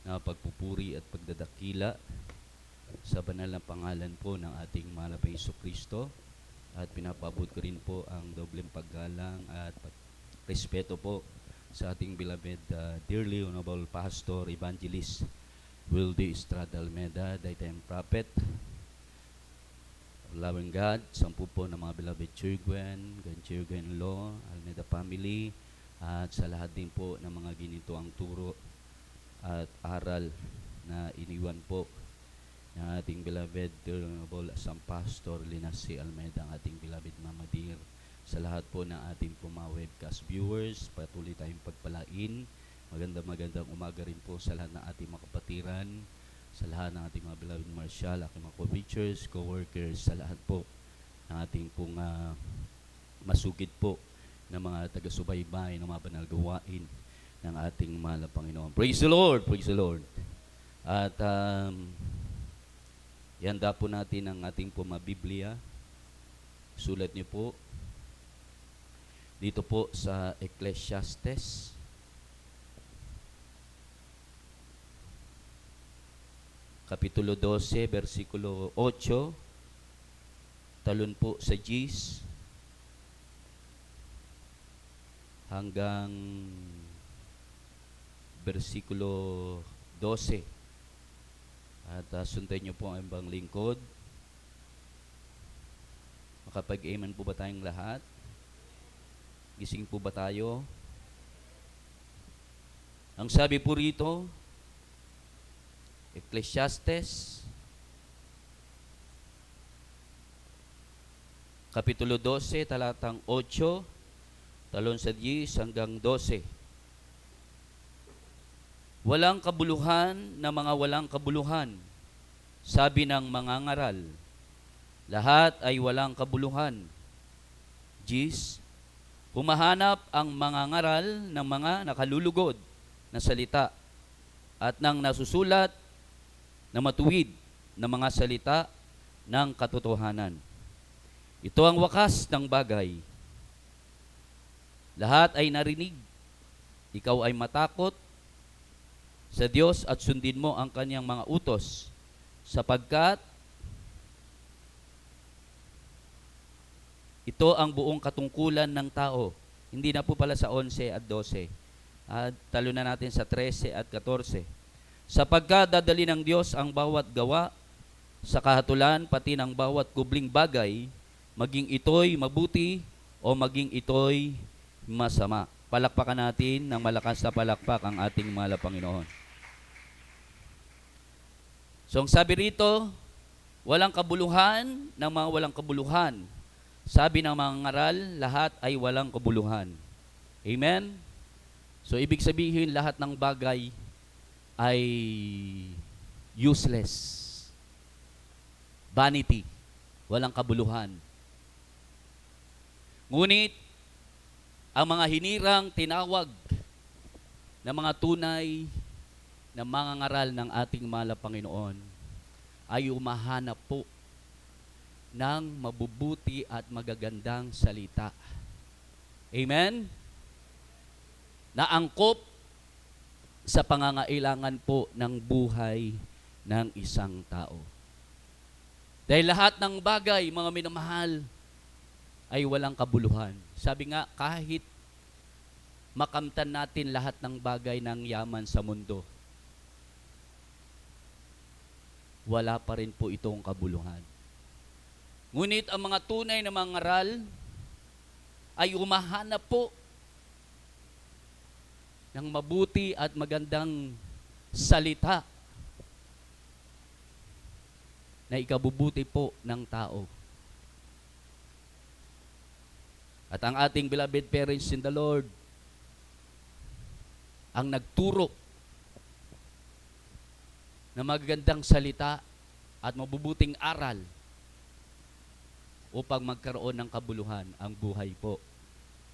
na pagpupuri at pagdadakila sa banal na pangalan po ng ating mahal na Jesucristo. At pinapabot ko rin po ang dobleng paggalang at respeto po sa ating beloved dearly honorable pastor, evangelist Wildy Estrada Almeda, daytime prophet, loving God, 10 po ng mga beloved children, grandchildren-in-law, Almeda family, at sa lahat din po ng mga ginito ang turo at aral na iniwan po ng ating beloved honorable Asam Pastor Linassi Almeda, ang ating beloved Mama Dear. Sa lahat po ng ating po mga webcast viewers, patuloy tayong pagpalain. Magandang umaga rin po sa lahat ng ating mga kapatiran, sa lahat ng ating mga beloved Marshall, aking mga co-preachers, co-workers, sa lahat po ng ating pong masugid po ng mga taga-subaybay ng mga banal gawain ng ating mahal na Panginoon. Praise the Lord! Praise the Lord! At ihanda po natin ang ating po mga Biblia. Sulat niyo po dito po sa Ecclesiastes Kapitulo 12, versikulo 8, talon po sa Gs hanggang versikulo 12. At sundan niyo po ang ibang lingkod. Makapag-amen po ba tayong lahat? Gising po ba tayo? Ang sabi po rito, Ecclesiastes, Kapitulo 12, talatang 8, talon sa 10 hanggang 12. Walang kabuluhan na mga walang kabuluhan, sabi ng mga ngaral. Lahat ay walang kabuluhan. Gis, humahanap ang mga ngaral ng mga nakalulugod na salita at ng nasusulat na matuwid na mga salita ng katotohanan. Ito ang wakas ng bagay. Lahat ay narinig. Ikaw ay matakot sa Diyos at sundin mo ang kanyang mga utos, sapagkat ito ang buong katungkulan ng tao. Hindi na po pala sa 11 at 12. Talo na natin sa 13 at 14. Sapagkat dadali ng Diyos ang bawat gawa sa kahatulan, pati ng bawat kubling bagay, maging ito'y mabuti o maging ito'y masama. Palakpakan natin ng malakas na palakpak ang ating mahal na Panginoon. So ang sabi rito, walang kabuluhan ng mga walang kabuluhan. Sabi ng mga ngaral, lahat ay walang kabuluhan. Amen? So ibig sabihin, lahat ng bagay ay useless. Vanity. Walang kabuluhan. Ngunit, ang mga hinirang tinawag na mga tunay na mga ngaral ng ating mahal na Panginoon ay umahanap po ng mabubuti at magagandang salita. Amen? Na angkop sa pangangailangan po ng buhay ng isang tao. Dahil lahat ng bagay, mga minamahal, ay walang kabuluhan. Sabi nga, kahit makamtan natin lahat ng bagay ng yaman sa mundo, wala pa rin po itong kabuluhan. Ngunit ang mga tunay na mga ngaral ay umahanap po ng mabuti at magandang salita na ikabubuti po ng tao. At ang ating beloved parents in the Lord ang nagturo na magagandang salita at mabubuting aral upang magkaroon ng kabuluhan ang buhay po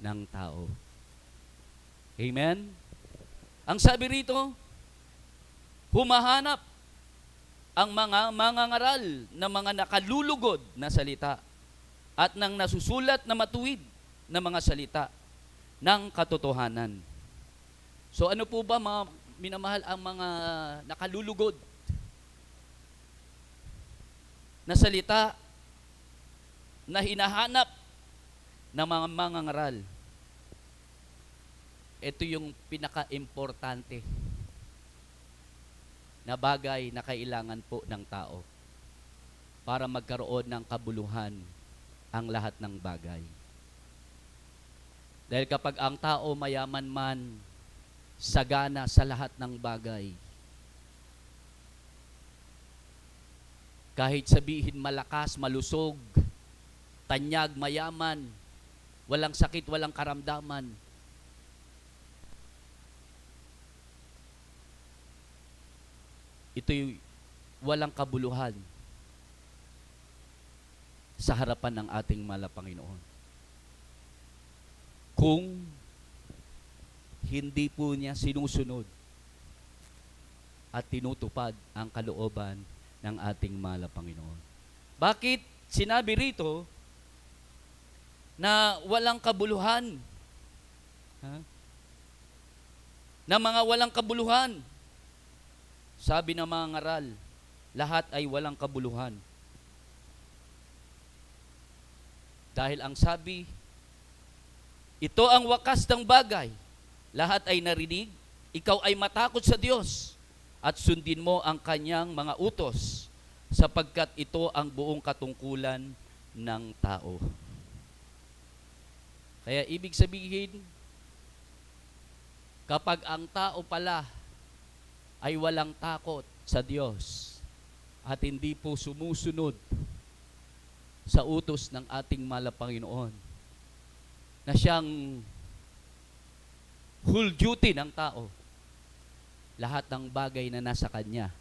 ng tao. Amen? Ang sabi rito, humahanap ang mga mangangaral na mga nakalulugod na salita at ng nasusulat na matuwid na mga salita ng katotohanan. So ano po ba mga minamahal, ang mga nakalulugod na salita na hinahanap ng mga mangangaral. Ito yung pinaka-importante na bagay na kailangan po ng tao para magkaroon ng kabuluhan ang lahat ng bagay. Dahil kapag ang tao mayaman man, sagana sa lahat ng bagay, kahit sabihin malakas, malusog, tanyag, mayaman, walang sakit, walang karamdaman, ito'y walang kabuluhan sa harapan ng ating mahal na Panginoon. Kung hindi po niya sinusunod at tinutupad ang kalooban ng ating mahal na Panginoon. Bakit sinabi rito na walang kabuluhan? Na mga walang kabuluhan. Sabi ng mga ngaral, lahat ay walang kabuluhan. Dahil ang sabi, ito ang wakas ng bagay. Lahat ay narinig, ikaw ay matakot sa Diyos at sundin mo ang kanyang mga utos sapagkat ito ang buong katungkulan ng tao. Kaya ibig sabihin, kapag ang tao pala ay walang takot sa Diyos at hindi po sumusunod sa utos ng ating mahal na Panginoon, na siyang whole duty ng tao, lahat ng bagay na nasa kanya,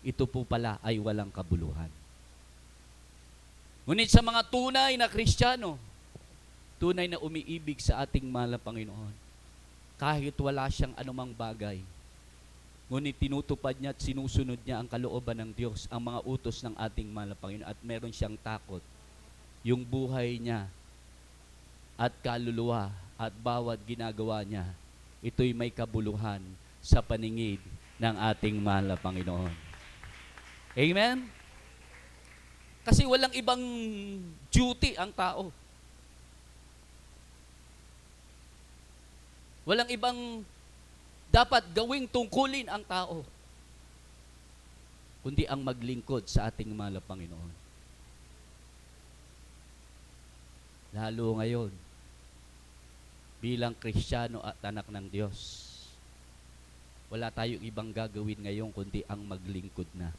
ito po pala ay walang kabuluhan. Ngunit sa mga tunay na Kristiyano, tunay na umiibig sa ating mahal na Panginoon, kahit wala siyang anumang bagay, ngunit tinutupad niya at sinusunod niya ang kalooban ng Diyos, ang mga utos ng ating mahal na Panginoon, at meron siyang takot, yung buhay niya at kaluluwa at bawat ginagawa niya, ito'y may kabuluhan sa paningid ng ating mahal na Panginoon. Amen? Kasi walang ibang duty ang tao. Walang ibang dapat gawing tungkulin ang tao, kundi ang maglingkod sa ating mahal na Panginoon. Lalo ngayon, bilang Kristiyano at anak ng Diyos, wala tayong ibang gagawin ngayon kundi ang maglingkod na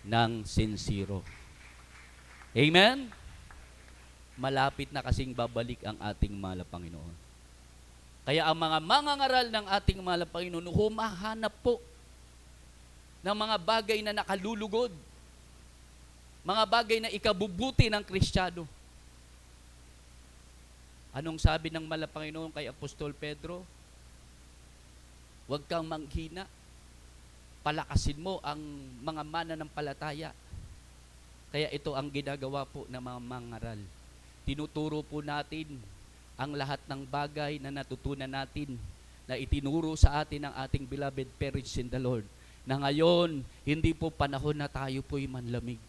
ng sincero. Amen? Malapit na kasing babalik ang ating mahal na Panginoon. Kaya ang mga mangangaral ng ating mahal na Panginoon, humahanap po ng mga bagay na nakalulugod, mga bagay na ikabubuti ng Kristiyano. Anong sabi ng mahal na Panginoon kay Apostol Pedro? Huwag kang manghina. Palakasin mo ang mga mananampalataya. Kaya ito ang ginagawa po ng mga mangaral. Tinuturo po natin ang lahat ng bagay na natutunan natin, na itinuro sa atin ng ating beloved parents in the Lord, na ngayon, hindi po panahon na tayo po'y manlamig.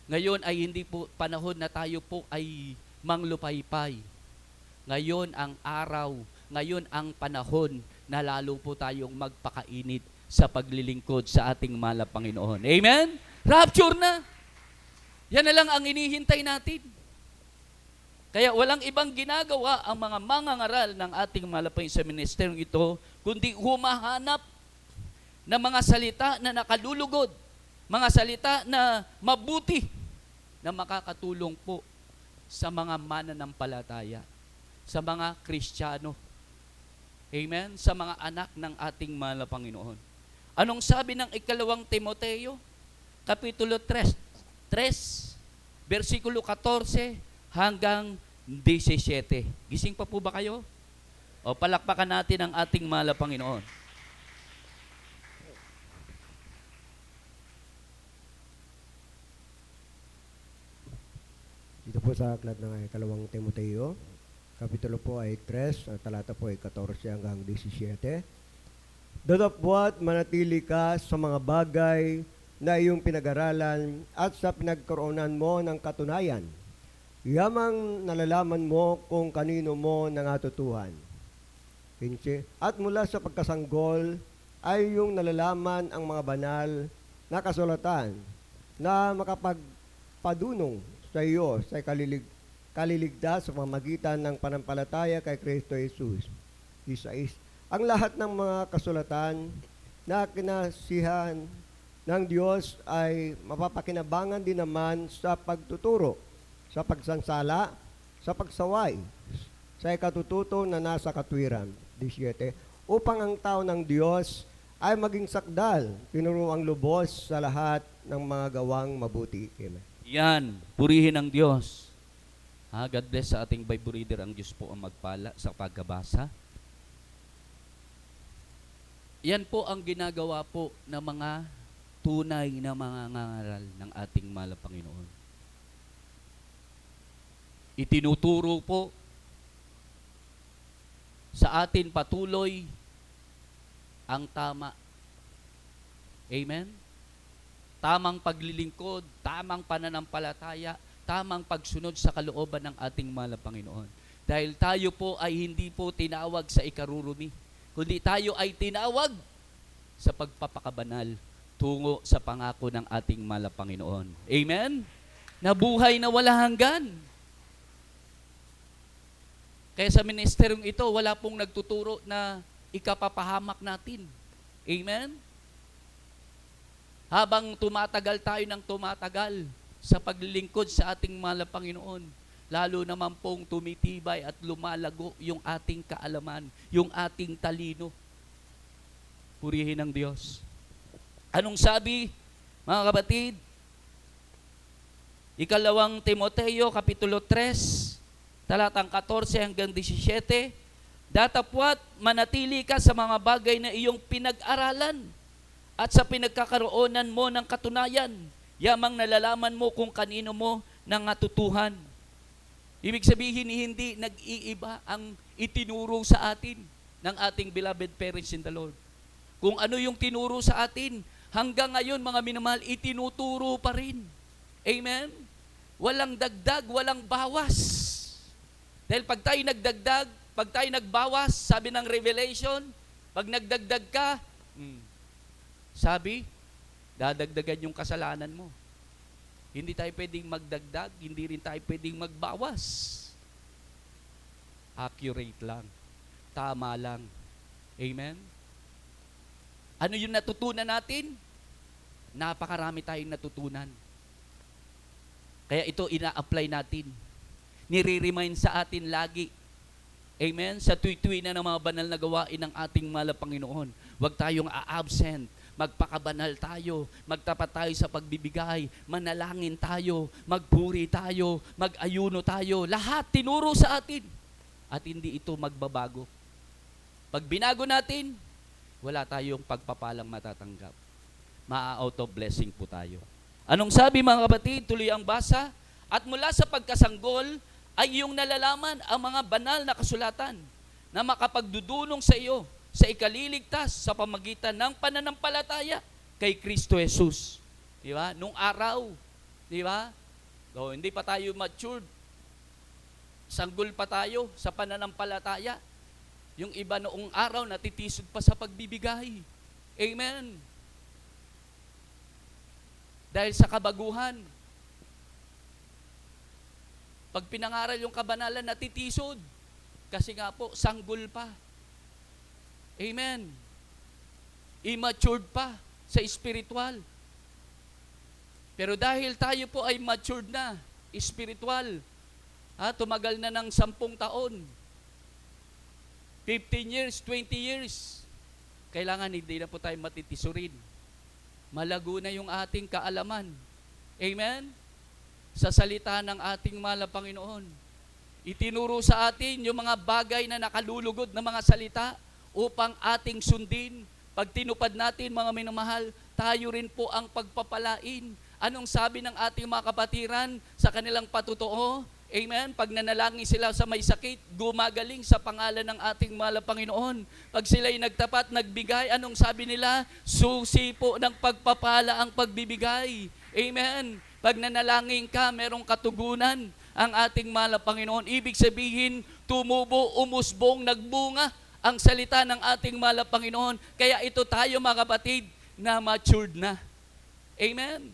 Ngayon ay hindi po panahon na tayo po ay manglupaypay. Ngayon ang araw, ngayon ang panahon na lalo po tayong magpakainit sa paglilingkod sa ating mahal na Panginoon. Amen? Rapture na! Yan na lang ang inihintay natin. Kaya walang ibang ginagawa ang mga mangangaral ng ating mahal na Panginoon sa ministeryong ito, kundi humahanap ng mga salita na nakalulugod, mga salita na mabuti, na makakatulong po sa mga mananampalataya, sa mga Kristiyano. Amen? Sa mga anak ng ating mahal na Panginoon. Anong sabi ng ikalawang Timoteo? Kapitulo 3, versikulo 14 hanggang 17. Gising pa po ba kayo? O palakpakan natin ang ating mahal na Panginoon. Dito po sa aklat ng ikalawang Timoteo, kapitulo po ay 3, ang talata po ay 14 hanggang 17. Datapwat manatili ka sa mga bagay na iyong pinag-aralan at sa pinagkaroonan mo ng katunayan. Yamang nalalaman mo kung kanino mo nangatutuhan. 15. At mula sa pagkasanggol ay iyong nalalaman ang mga banal na kasulatan na makapagpadunong sa iyo sa kaliligtas sa pamagitan ng panampalataya kay Kristo Jesus. 16. Ang lahat ng mga kasulatan na kinasihan ng Diyos ay mapapakinabangan din naman sa pagtuturo, sa pagsansala, sa pagsaway, sa ikatututo na nasa katwiran. 17. Upang ang tao ng Diyos ay maging sakdal, tinuruang lubos sa lahat ng mga gawang mabuti. Amen. Yan, purihin ang Diyos. God bless sa ating Bible reader. Ang Diyos po ang magpala sa pagbabasa. Yan po ang ginagawa po ng mga tunay na mga ngangaral ng ating mahal na Panginoon. Itinuturo po sa atin patuloy ang tama. Amen? Tamang paglilingkod, tamang pananampalataya, tamang pagsunod sa kalooban ng ating mahal na Panginoon. Dahil tayo po ay hindi po tinawag sa ikarurumi, kundi tayo ay tinawag sa pagpapakabanal tungo sa pangako ng ating mahal na Panginoon. Amen? Na buhay na wala hanggan. Kaya sa ministeryong ito, wala pong nagtuturo na ikapapahamak natin. Amen? Habang tumatagal tayo ng tumatagal sa paglilingkod sa ating mahal na Panginoon, lalo naman pong tumitibay at lumalago yung ating kaalaman, yung ating talino. Purihin ang Diyos. Anong sabi, mga kapatid? Ikalawang Timoteo, Kapitulo 3, talatang 14 hanggang 17, datapwat manatili ka sa mga bagay na iyong pinag-aralan at sa pinagkakaroonan mo ng katunayan, yamang nalalaman mo kung kanino mo nangatutuhan. Ibig sabihin, hindi nag-iiba ang itinuro sa atin ng ating beloved parents in the Lord. Kung ano yung tinuro sa atin, hanggang ngayon, mga minamahal, itinuturo pa rin. Amen? Walang dagdag, walang bawas. Dahil pag tayo nagdagdag, pag tayo nagbawas, sabi ng Revelation, pag nagdagdag ka, sabi, dadagdagan yung kasalanan mo. Hindi tayo pwedeng magdagdag, hindi rin tayo pwedeng magbawas. Accurate lang. Tama lang. Amen? Ano yung natutunan natin? Napakarami tayong natutunan. Kaya ito ina-apply natin. Nire-remind sa atin lagi. Amen? Sa tuwi-tuwi na ng mga banal na gawain ng ating mahal na Panginoon. Huwag tayong a-absent. Magpakabanal tayo, magtapat tayo sa pagbibigay, manalangin tayo, magpuri tayo, mag-ayuno tayo. Lahat tinuro sa atin. At hindi ito magbabago. Pag binago natin, wala tayong pagpapalang matatanggap. Ma-out of blessing po tayo. Anong sabi, mga kapatid? Tuloy ang basa. At mula sa pagkasanggol ay iyong nalalaman ang mga banal na kasulatan na makapagdudulong sa iyo sa ikaliligtas sa pamagitan ng pananampalataya kay Kristo Jesus. Di ba? Nung araw, di ba? So, hindi pa tayo matured. Sanggol pa tayo sa pananampalataya. Yung iba noong araw natitisod pa sa pagbibigay. Amen. Dahil sa kabaguhan. Pag pinangaral yung kabanalan, natitisod. Kasi nga po, sanggol pa. Amen. Immature pa sa spiritual. Pero dahil tayo po ay matured na, spiritual, tumagal na ng 10 taon, 15 years, 20 years, kailangan hindi na po tayo matitisurin. Malago na yung ating kaalaman. Amen? Sa salita ng ating mahal na Panginoon. Itinuro sa atin yung mga bagay na nakalulugod na mga salita upang ating sundin. Pag tinupad natin, mga minamahal, tayo rin po ang pagpapalain. Anong sabi ng ating mga kapatiran sa kanilang patutuo? Amen? Pag nanalangin sila sa may sakit, gumagaling sa pangalan ng ating mahal na Panginoon. Pag sila'y nagtapat, nagbigay, anong sabi nila? Susi po ng pagpapala ang pagbibigay. Amen? Pag nanalangin ka, merong katugunan ang ating mahal na Panginoon. Ibig sabihin, tumubo, umusbong, nagbunga ang salita ng ating mahal na Panginoon. Kaya ito tayo mga kapatid na matured na. Amen?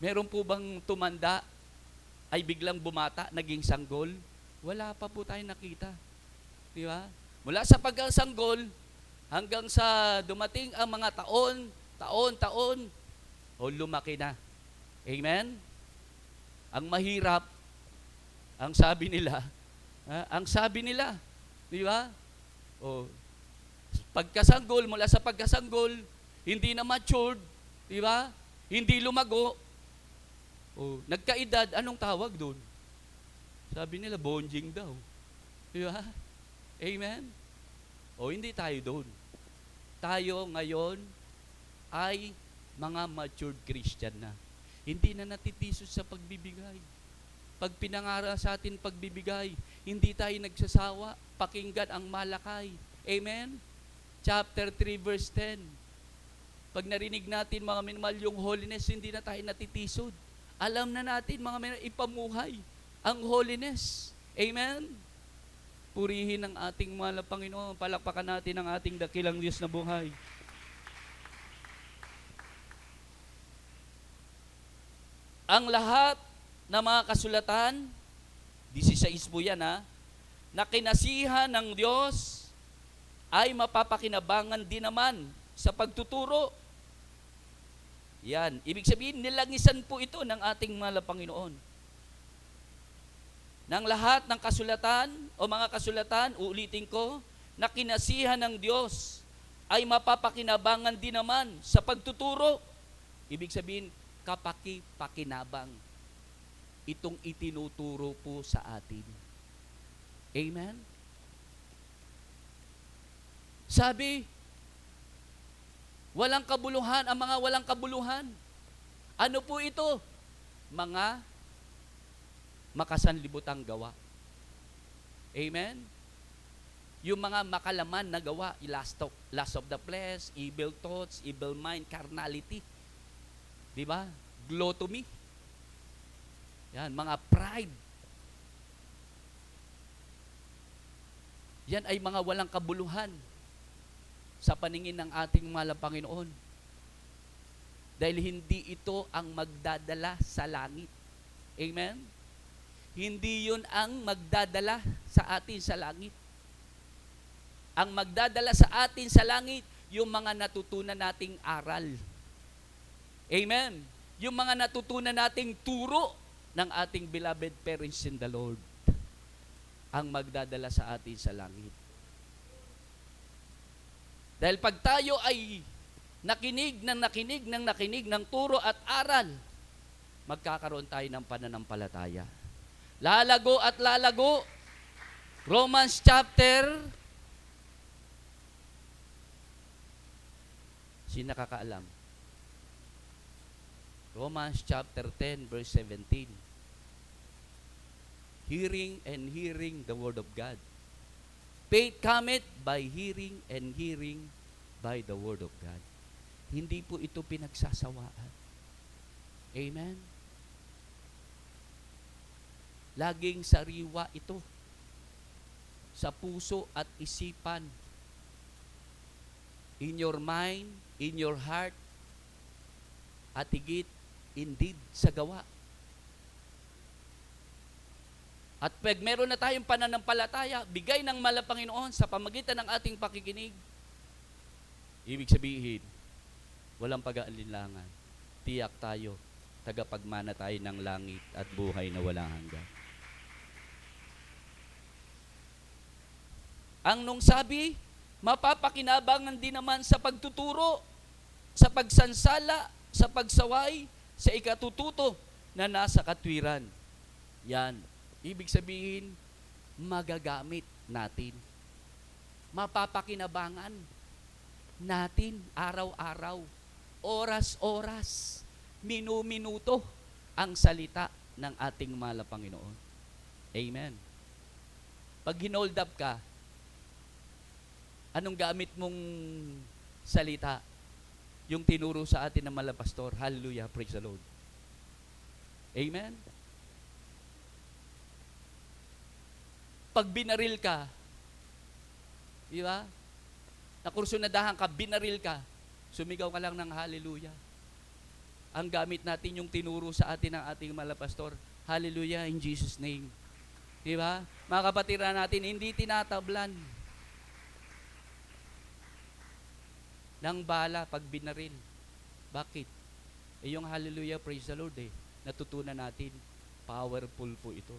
Meron po bang tumanda ay biglang bumata, naging sanggol? Wala pa po tayo nakita. Di ba? Mula sa pagkasanggol hanggang sa dumating ang mga taon, o lumaki na. Amen? Ang mahirap, ang sabi nila, di ba? O, pagkasanggol, mula sa pagkasanggol, hindi na matured, di ba? Hindi lumago. O, nagkaedad, anong tawag doon? Sabi nila, bonjing daw. Di ba? Amen? O, hindi tayo doon. Tayo ngayon ay mga matured Christian na. Hindi na natitisos sa pagbibigay. Pag pinangara sa atin pagbibigay, hindi tayo nagsasawa, pakinggan ang malakay. Amen? Chapter 3 verse 10. Pag narinig natin mga minamahal yung holiness, hindi na tayo natitisod. Alam na natin mga minamahal, ipamuhay ang holiness. Amen? Purihin ang ating mahal na Panginoon. Palakpakan natin ang ating dakilang Diyos na buhay. Ang lahat na mga kasulatan, 16 po yan na kinasihan ng Diyos ay mapapakinabangan din naman sa pagtuturo. Yan, ibig sabihin, nilangisan po ito ng ating mahal na Panginoon. Ng lahat ng kasulatan o mga kasulatan, uulitin ko, na kinasihan ng Diyos ay mapapakinabangan din naman sa pagtuturo. Ibig sabihin, kapaki-pakinabang itong itinuturo po sa atin. Amen? Sabi, walang kabuluhan, ang mga walang kabuluhan. Ano po ito? Mga makasanlibutang gawa. Amen? Yung mga makalaman na gawa, lust of the flesh, evil thoughts, evil mind, carnality. Diba? Gluttony. Yan, mga pride. Yan ay mga walang kabuluhan sa paningin ng ating mahal na Panginoon. Dahil hindi ito ang magdadala sa langit. Amen? Hindi yun ang magdadala sa atin sa langit. Ang magdadala sa atin sa langit, yung mga natutunan nating aral. Amen? Yung mga natutunan nating turo ng ating beloved parents in the Lord ang magdadala sa atin sa langit. Dahil pag tayo ay nakinig ng turo at aral, magkakaroon tayo ng pananampalataya. Lalago at lalago. Romans chapter, sino nakakaalam? Romans chapter 10 verse 17. Hearing and hearing the word of God. Faith cometh by hearing and hearing by the word of God. Hindi po ito pinagsasawaan. Amen? Laging sariwa ito sa puso at isipan. In your mind, in your heart, at higit, indeed, sa gawa. At pag meron na tayong pananampalataya, bigay ng mahal na Panginoon sa pamagitan ng ating pakikinig, ibig sabihin, walang pag-aalinlangan. Tiyak tayo, tagapagmana tayo ng langit at buhay na walang hanggan. Ang nung sabi, mapapakinabangan din naman sa pagtuturo, sa pagsansala, sa pagsaway, sa ikatututo na nasa katwiran. Yan. Ibig sabihin, magagamit natin. Mapapakinabangan natin araw-araw, oras-oras, minu-minuto, ang salita ng ating mahal na Panginoon. Amen. Pag hinold up ka, anong gamit mong salita? Yung tinuro sa atin ng mahal na pastor. Hallelujah, praise the Lord. Amen. Pag binaril ka, di ba? Nakursunadahan ka, binaril ka, sumigaw ka lang ng hallelujah. Ang gamit natin yung tinuro sa atin ng ating mahal na pastor. Hallelujah in Jesus' name. Di ba? Mga kapatiran natin, hindi tinatablan ng bala pag binaril. Bakit? Yung hallelujah, praise the Lord natutunan natin, powerful po ito.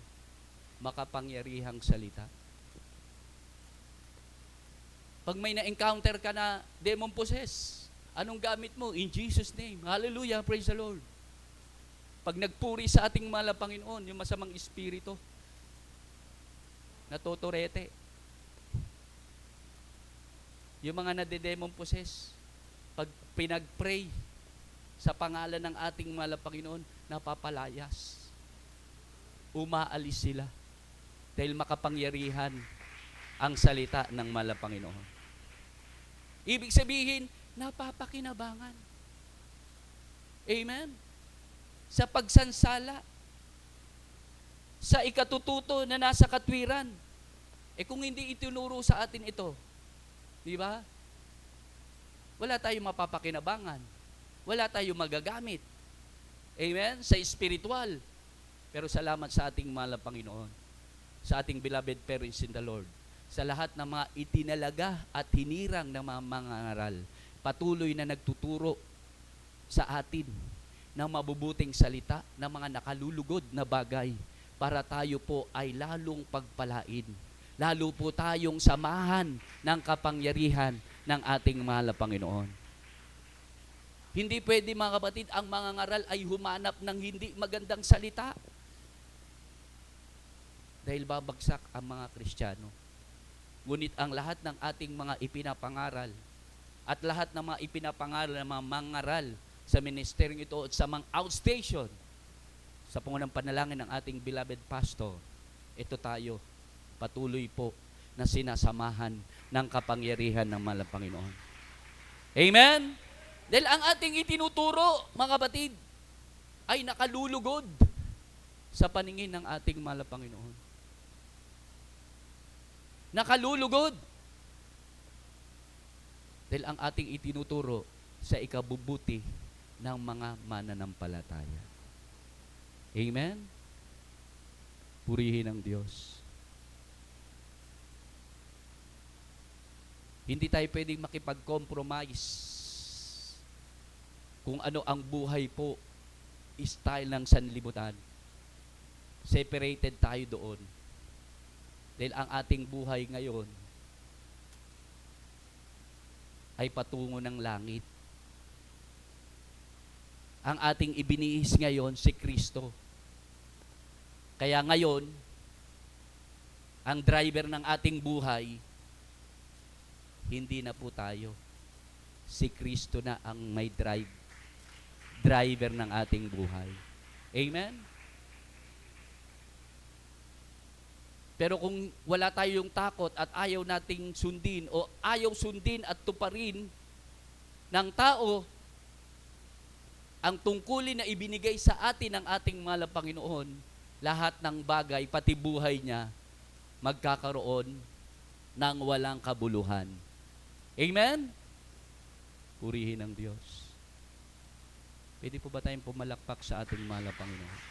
Makapangyarihang salita. Pag may na-encounter ka na demon possess, anong gamit mo? In Jesus' name. Hallelujah, praise the Lord. Pag nagpuri sa ating mahal na Panginoon, yung masamang espiritu, natotorete. Yung mga nade-demon possess, pag pinag-pray sa pangalan ng ating mahal na Panginoon, napapalayas. Umaalis sila. Dahil makapangyarihan ang salita ng mahal na Panginoon. Ibig sabihin, napapakinabangan. Amen? Sa pagsansala, sa ikatututo na nasa katwiran. Kung hindi itinuro sa atin ito, di ba? Wala tayong mapapakinabangan. Wala tayong magagamit. Amen? Sa spiritual. Pero salamat sa ating mahal na Panginoon. Sa ating beloved parents in the Lord. Sa lahat ng mga itinalaga at hinirang ng mga mangangaral. Patuloy na nagtuturo sa atin ng mabubuting salita, ng mga nakalulugod na bagay para tayo po ay lalong pagpalain. Lalo po tayong samahan ng kapangyarihan ng ating mahal na Panginoon. Hindi pwede mga kapatid, ang mangangaral ay humanap ng hindi magandang salita. Dahil babagsak ang mga Kristiyano. Ngunit ang lahat ng ating mga ipinapangaral at lahat ng mga ipinapangaral ng mga mangaral sa ministeryong ito at sa mga outstation sa pangunang panalangin ng ating beloved pastor, ito tayo patuloy po na sinasamahan ng kapangyarihan ng mahal na Panginoon. Amen? Dahil ang ating itinuturo, mga kapatid, ay nakalulugod sa paningin ng ating mahal na Panginoon. Nakalulugod. Dahil ang ating itinuturo sa ikabubuti ng mga mananampalataya. Amen? Purihin ang Diyos. Hindi tayo pwedeng makipag-compromise kung ano ang buhay po, style ng sanlibutan. Separated tayo doon. Dahil ang ating buhay ngayon ay patungo ng langit. Ang ating ibinihis ngayon si Kristo. Kaya ngayon, ang driver ng ating buhay, hindi na po tayo. Si Kristo na ang may driver ng ating buhay. Amen? Pero kung wala tayong takot at ayaw nating sundin o ayaw sundin at tuparin ng tao ang tungkulin na ibinigay sa atin ng ating mahal na Panginoon, lahat ng bagay, pati buhay niya, magkakaroon ng walang kabuluhan. Amen? Purihin ang Diyos. Pwede po ba tayong pumalakpak sa ating mahal na Panginoon?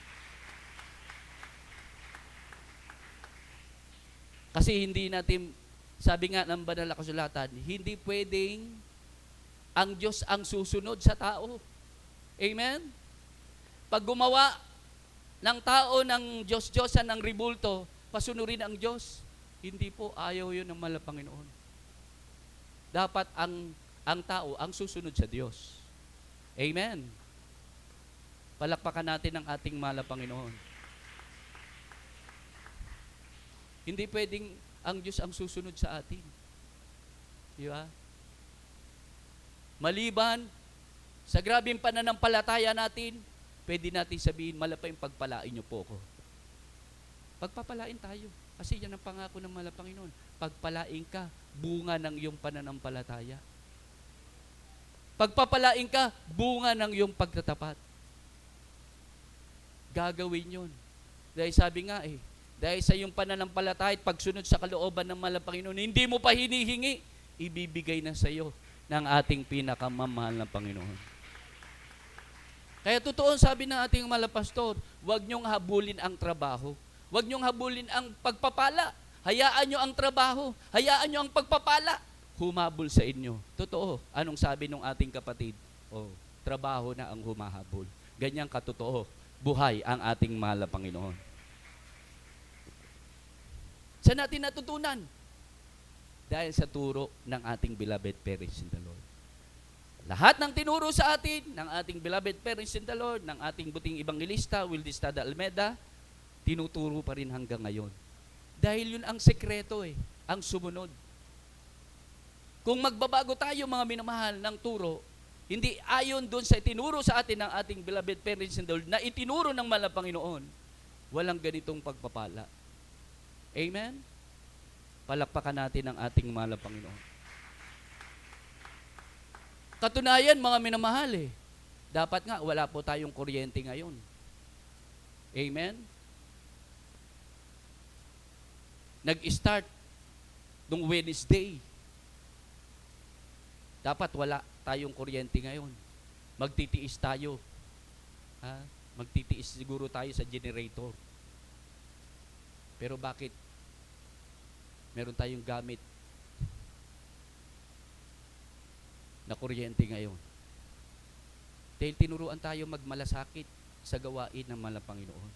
Kasi hindi natin, sabi nga ng banal na kasulatan, hindi pwedeng ang Diyos ang susunod sa tao. Amen? Pag gumawa ng tao ng Diyos-Diyosan ng ribulto, pasunurin ang Diyos. Hindi po, ayaw yun ng mahal na Panginoon. Dapat ang tao ang susunod sa Diyos. Amen? Palakpakan natin ang ating mahal na Panginoon. Hindi pwedeng ang Diyos ang susunod sa atin. Di ba? Maliban sa grabing pananampalataya natin, pwede natin sabihin, malapay pagpalain niyo po ako. Pagpapalain tayo. Kasi yan ang pangako ng mahal na Panginoon. Pagpalain ka, bunga ng iyong pananampalataya. Pagpapalain ka, bunga ng iyong pagtatapat. Gagawin yun. Dahil sabi nga dahil sa iyong pananampalataya at pagsunod sa kalooban ng mahal na Panginoon, hindi mo pa hinihingi, ibibigay na sa iyo ng ating pinakamamahal na Panginoon. Kaya totoo sabi ng ating mahal na pastor, huwag niyong habulin ang trabaho. Huwag niyong habulin ang pagpapala. Hayaan niyo ang trabaho. Hayaan niyo ang pagpapala. Humabol sa inyo. Totoo. Anong sabi ng ating kapatid? Trabaho na ang humahabol. Ganyang katotoo. Buhay ang ating mahal na Panginoon. Saan natin natutunan? Dahil sa turo ng ating beloved parents in the Lord. Lahat ng tinuro sa atin, ng ating beloved parents in the Lord, ng ating buting ebangelista, Wildy Estrada Almeda, tinuturo pa rin hanggang ngayon. Dahil yun ang sekreto ang sumunod. Kung magbabago tayo mga minamahal ng turo, hindi ayon doon sa itinuro sa atin ng ating beloved parents in the Lord, na itinuro ng mahal na Panginoon, walang ganitong pagpapala. Amen? Palakpakan natin ang ating mahal na Panginoon. Katunayan mga minamahal dapat nga wala po tayong kuryente ngayon. Amen? Nag-start nung Wednesday. Dapat wala tayong kuryente ngayon. Magtitiis tayo. Magtitiis siguro tayo sa generator. Pero bakit? Meron tayong gamit na kuryente ngayon. Dahil tinuruan tayo magmalasakit sa gawain ng mahal na Panginoon.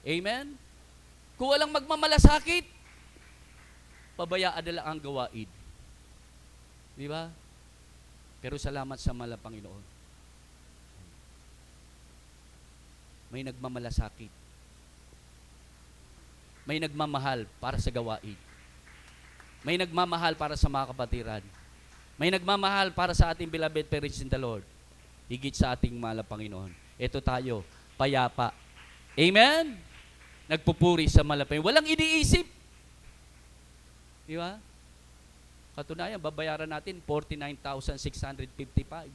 Amen? Kung walang magmamalasakit, pabayaan na lang ang gawain. Di ba? Pero salamat sa mahal na Panginoon. May nagmamalasakit. May nagmamahal para sa gawain. May nagmamahal para sa mga kapatiran. May nagmamahal para sa ating beloved parents in the Lord. Higit sa ating mahal na Panginoon. Ito tayo, payapa. Amen? Nagpupuri sa mahal na Panginoon. Walang iniisip. Di ba? Katunayan, babayaran natin 49,655.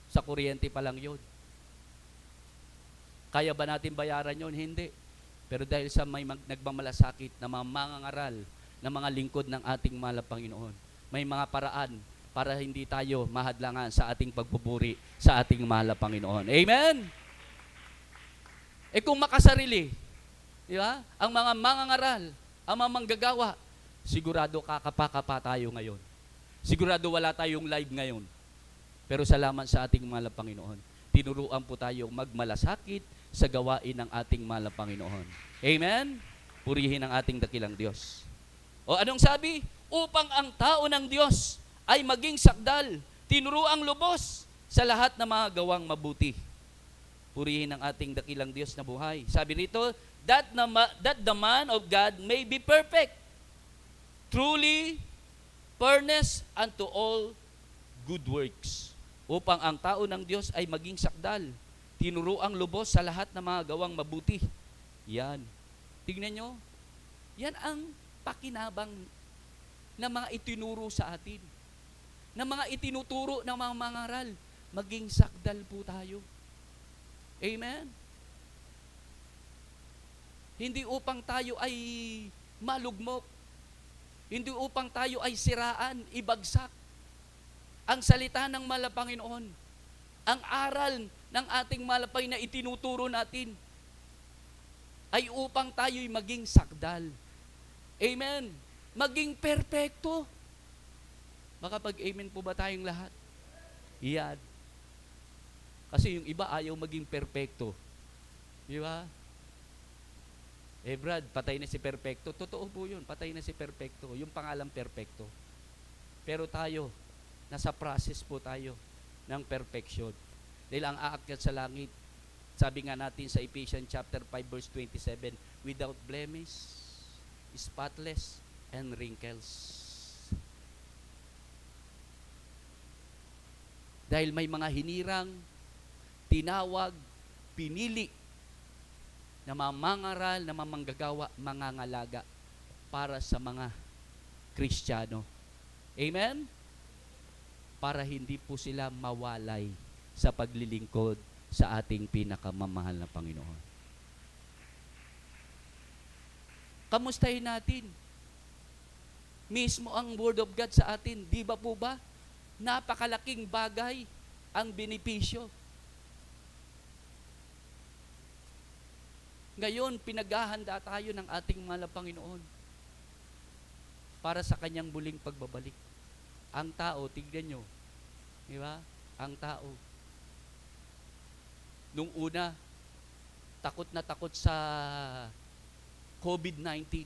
Sa kuryente pa lang yun. Kaya ba natin bayaran yun? Hindi. Pero dahil sa may nagmamalasakit na mga mangangaral, na mga lingkod ng ating mahal na Panginoon, may mga paraan para hindi tayo mahadlangan sa ating pagpupuri sa ating mahal na Panginoon. Amen? Kung makasarili, di ba? Ang mga mangangaral, ang mga manggagawa, sigurado kakapa-kapa tayo ngayon. Sigurado wala tayong live ngayon. Pero salamat sa ating mahal na Panginoon. Tinuruan po tayong magmalasakit sa gawain ng ating mahal na Panginoon. Amen? Purihin ang ating dakilang Diyos. O anong sabi? Upang ang tao ng Diyos ay maging sakdal, tinuruang lubos sa lahat ng mga gawang mabuti. Purihin ang ating dakilang Diyos na buhay. Sabi rito, that the man of God may be perfect, truly furnished unto all good works. Upang ang tao ng Diyos ay maging sakdal, tinuruang lubos sa lahat ng mga gawang mabuti. Yan. Tingnan nyo, yan ang pakinabang na mga itinuro sa atin. Na mga itinuturo ng mga mangaral, maging sakdal po tayo. Amen? Hindi upang tayo ay malugmok. Hindi upang tayo ay siraan, ibagsak. Ang salita ng mahal na Panginoon, ang aral ng ating mahal na Panginoon na itinuturo natin, ay upang tayo'y maging sakdal. Amen? Maging perpekto. Makapag-amen po ba tayong lahat? Iyan. Kasi yung iba ayaw maging perpekto. Di ba? Brad, patay na si perpekto. Totoo po yun, patay na si perpekto. Yung pangalang perpekto. Pero tayo, nasa process po tayo ng perfection. Dahil ang aakyat sa langit, sabi nga natin sa Ephesians chapter 5 verse 27, without blemish, spotless, and wrinkles. Dahil may mga hinirang, tinawag, pinili na mamangaral, na mamanggagawa, mangangalaga para sa mga Kristiyano. Amen? Para hindi po sila mawalay sa paglilingkod sa ating pinakamamahal na Panginoon. Kamustahin natin mismo ang Word of God sa atin. Di ba po ba? Napakalaking bagay ang benepisyo. Ngayon, pinaghahanda tayo ng ating mahal na Panginoon para sa kanyang muling pagbabalik. Ang tao, tignan nyo, di ba? Ang tao, nung una, takot na takot sa COVID-19.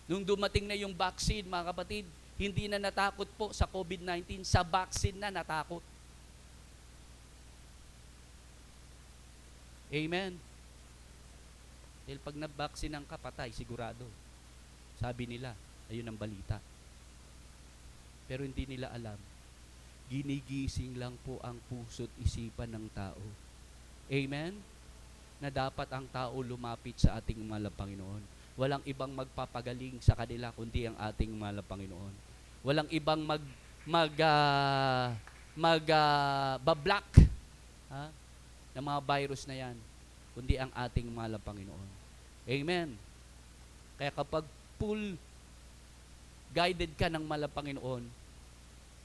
Nung dumating na yung vaccine, mga kapatid, hindi na natakot po sa COVID-19, sa vaccine na natakot. Amen. Dahil pag nabaksin ang kapatay, sigurado. Sabi nila, ayun ang balita. Pero hindi nila alam, ginigising lang po ang puso't isipan ng tao. Amen? Na dapat ang tao lumapit sa ating mahal na Panginoon. Walang ibang magpapagaling sa kanila kundi ang ating mahal na Panginoon. Walang ibang bablock ng mga virus na yan, kundi ang ating mahal na Panginoon. Amen. Kaya kapag full guided ka ng mahal na Panginoon,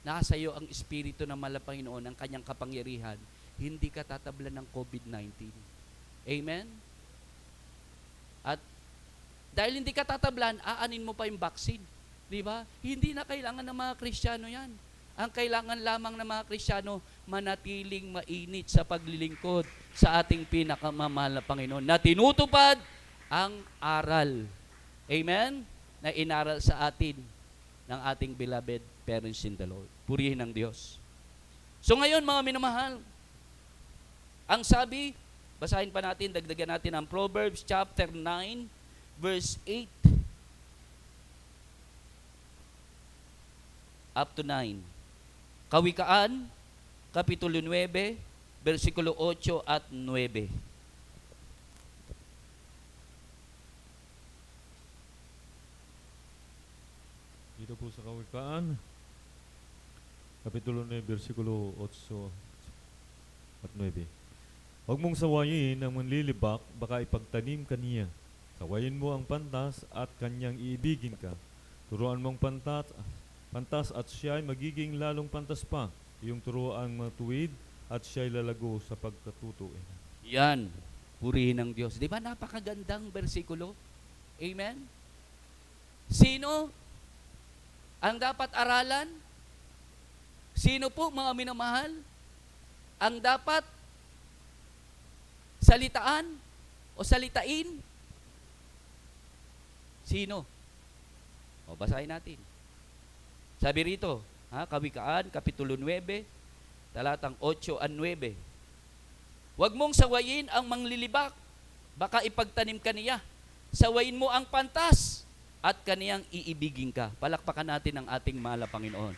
nasa iyo ang Espiritu ng mahal na Panginoon, ang kanyang kapangyarihan, hindi ka tatablan ng COVID-19. Amen? At dahil hindi ka tatablan, aanin mo pa yung vaccine. Di ba? Hindi na kailangan ng mga Kristiyano yan. Ang kailangan lamang ng mga Kristiyano, manatiling mainit sa paglilingkod sa ating pinakamamahal na Panginoon na tinutupad ang aral. Amen? Na inaral sa atin ng ating beloved parents in the Lord. Purihin ng Diyos. So ngayon, mga minamahal, ang sabi, basahin pa natin, dagdagan natin ang Proverbs chapter 9, verse 8 up to 9. Kawikaan, Kapitulo 9, versikulo 8 at 9. Dito po sa Kawikaan, Kapitulo 9, versikulo 8 at 9. Huwag mong sawayin ang manlilibak, baka ipagtanim ka niya. Sawayin mo ang pantas at kanyang iibigin ka. Turuan mong pantas at siya'y magiging lalong pantas pa. Iyong turuan matuwid at siya'y lalago sa pagkatutuin. Yan, purihin ng Diyos. Di ba napakagandang bersikulo? Amen? Sino ang dapat aralan? Sino po, mga minamahal, ang dapat salitaan o salitain? Sino? O, basahin natin. Sabi rito, Kawikaan, Kapitulo 9, talatang 8 at 9. Huwag mong sawayin ang manglilibak, baka ipagtanim ka niya. Sawayin mo ang pantas at kaniyang iibigin ka. Palakpakan natin ang ating mahal na Panginoon.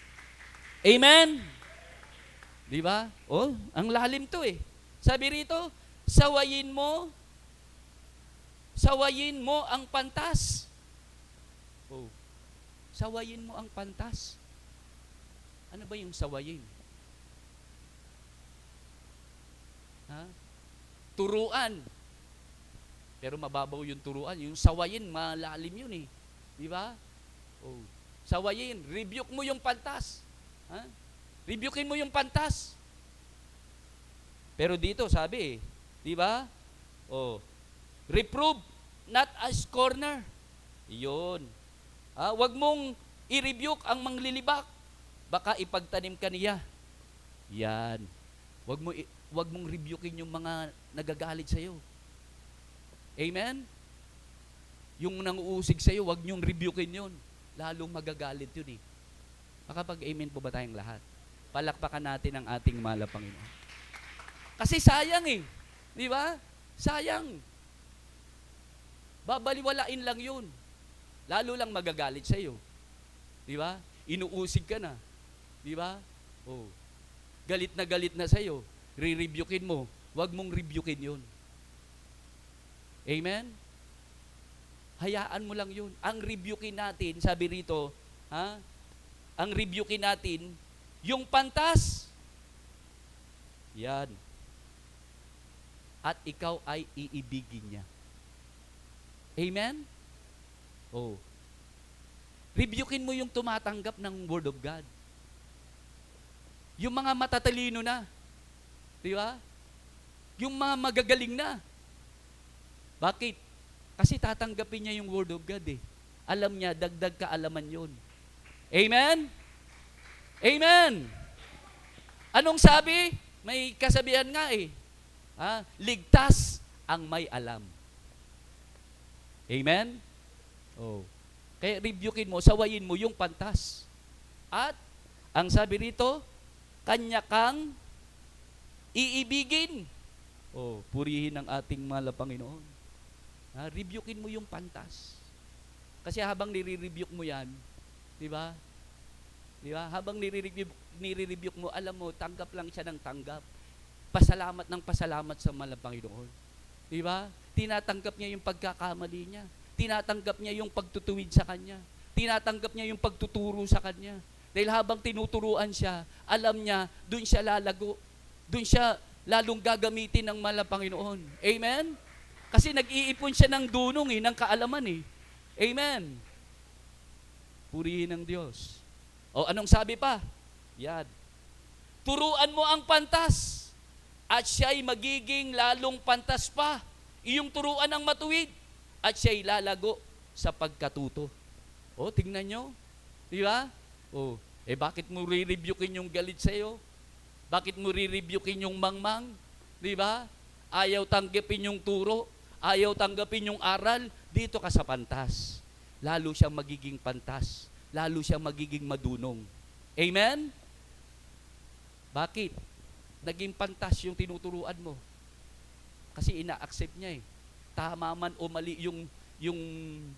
Amen? Di ba? Oh, ang lalim to eh. Sabi rito, sawayin mo ang pantas. Oh. Sawayin mo ang pantas. Ano ba yung sawayin? Turuan. Pero mababaw yung turuan. Yung sawayin, malalim yun eh. Di ba? Oh. Sawayin, rebuke mo yung pantas. Rebukein mo yung pantas. Pero dito, sabi di ba? Oh. Reprove, not as corner. Iyon. Wag mong i-rebuke ang manglilibak. Baka ipagtanim ka niya. Yan. Wag mong rebukein yung mga nagagalit sa iyo. Amen? Yung nanguusig sa iyo, wag niyong rebukein yun. Lalong magagalit yun eh. Makapag-amen po ba tayong lahat? Palakpakan natin ang ating mahal na Panginoon. Kasi sayang eh. Di ba? Sayang. Babaliwalain lang yun. Lalo lang magagalit sa iyo. Di ba? Inuusig ka na. Di ba? Oh. galit na sa'yo, re-rebukein mo, huwag mong rebukein yun. Amen? Hayaan mo lang yun. Ang rebukein natin, sabi rito, ang rebukein natin, yung pantas. Yan. At ikaw ay iibigin niya. Amen? Oh. Rebukein mo yung tumatanggap ng Word of God. Yung mga matatalino na. Di ba? Yung mga magagaling na. Bakit? Kasi tatanggapin niya yung Word of God eh. Alam niya, dagdag kaalaman yun. Amen? Amen! Anong sabi? May kasabihan nga eh. Ligtas ang may alam. Amen? Oh. Kaya rebukein mo, sawayin mo yung pantas. At, ang sabi rito, kanya kang iibigin. Oh, purihin ang ating mahal na Panginoon. Rebukein mo yung pantas. Kasi habang nire-rebuke mo yan, di ba? Di ba? Habang nire-rebuke mo, alam mo, tanggap lang siya ng tanggap. Pasalamat ng pasalamat sa mahal na Panginoon. Di ba? Tinatanggap niya yung pagkakamali niya. Tinatanggap niya yung pagtutuwid sa kanya. Tinatanggap niya yung pagtuturo sa kanya. Dahil habang tinuturuan siya, alam niya, doon siya lalago. Doon siya lalong gagamitin ng mahal na Panginoon. Amen? Kasi nag-iipon siya ng dunong ng kaalaman Amen? Purihin ng Diyos. O anong sabi pa? Yan. Turuan mo ang pantas at siya'y magiging lalong pantas pa. Iyong turuan ang matuwid at siya'y lalago sa pagkatuto. O, tingnan nyo. Di ba? O, bakit mo re-rebukein yung galit sa'yo? Bakit mo re-rebukein yung mangmang? Di ba? Ayaw tanggapin yung turo. Ayaw tanggapin yung aral. Dito ka sa pantas. Lalo siyang magiging pantas. Lalo siyang magiging madunong. Amen? Bakit? Naging pantas yung tinuturuan mo. Kasi ina-accept niya Tama man o mali yung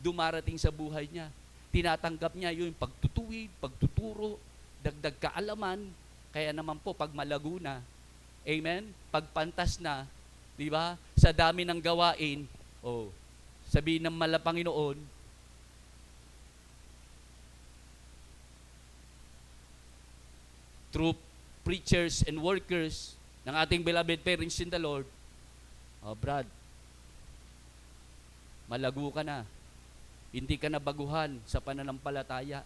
dumarating sa buhay niya. Tinatanggap niya yung pagtutuwid, pagtuturo, dagdag kaalaman. Kaya naman po, pag malago na, amen? Pag pantas na, di ba? Sa dami ng gawain, sabihin ng mahal na Panginoon, through preachers and workers ng ating beloved parents in the Lord, Brad, malago ka na. Hindi ka na baguhan sa pananampalataya.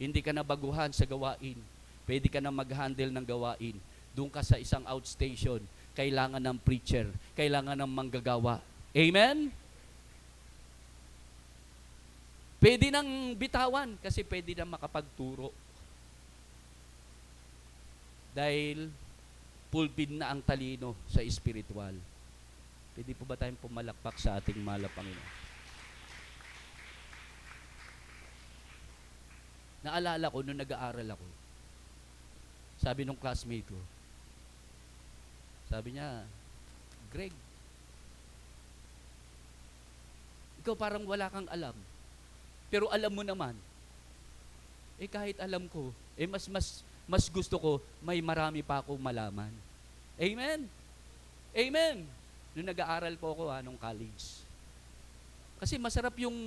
Hindi ka na baguhan sa gawain. Pwede ka na mag-handle ng gawain. Doon ka sa isang outstation. Kailangan ng preacher. Kailangan ng manggagawa. Amen? Pwede nang bitawan kasi pwede nang makapagturo. Dahil pulpid na ang talino sa espiritual. Pwede po ba tayong pumalakpak sa ating mahal na Panginoon? Naalala ko nung nag-aaral ako. Sabi nung classmate ko, sabi niya, Greg, ikaw parang wala kang alam. Pero alam mo naman. Kahit alam ko, mas gusto ko may marami pa akong malaman. Amen? Amen? Nung nag-aaral po ako nung college. Kasi masarap yung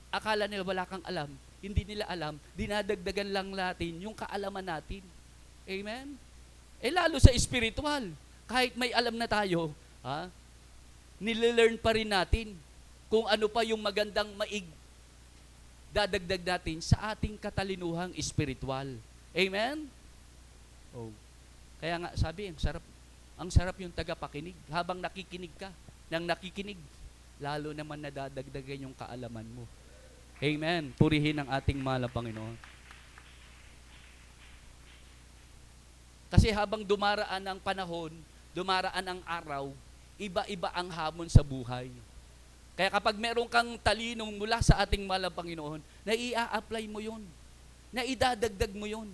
akala nila wala kang alam, hindi nila alam, dinadagdagan lang natin yung kaalaman natin. Amen? Lalo sa spiritual, kahit may alam na tayo, nililearn pa rin natin kung ano pa yung magandang dadagdag natin sa ating katalinuhang spiritual. Amen? Kaya nga sabi, ang sarap yung tagapakinig. Habang nakikinig ka, lalo naman nadadagdagan yung kaalaman mo. Amen. Purihin ang ating mahal na Panginoon. Kasi habang dumaraan ang panahon, dumaraan ang araw, iba-iba ang hamon sa buhay. Kaya kapag meron kang talinong mula sa ating mahal na Panginoon, naia-apply mo yun. Naidadagdag mo yun.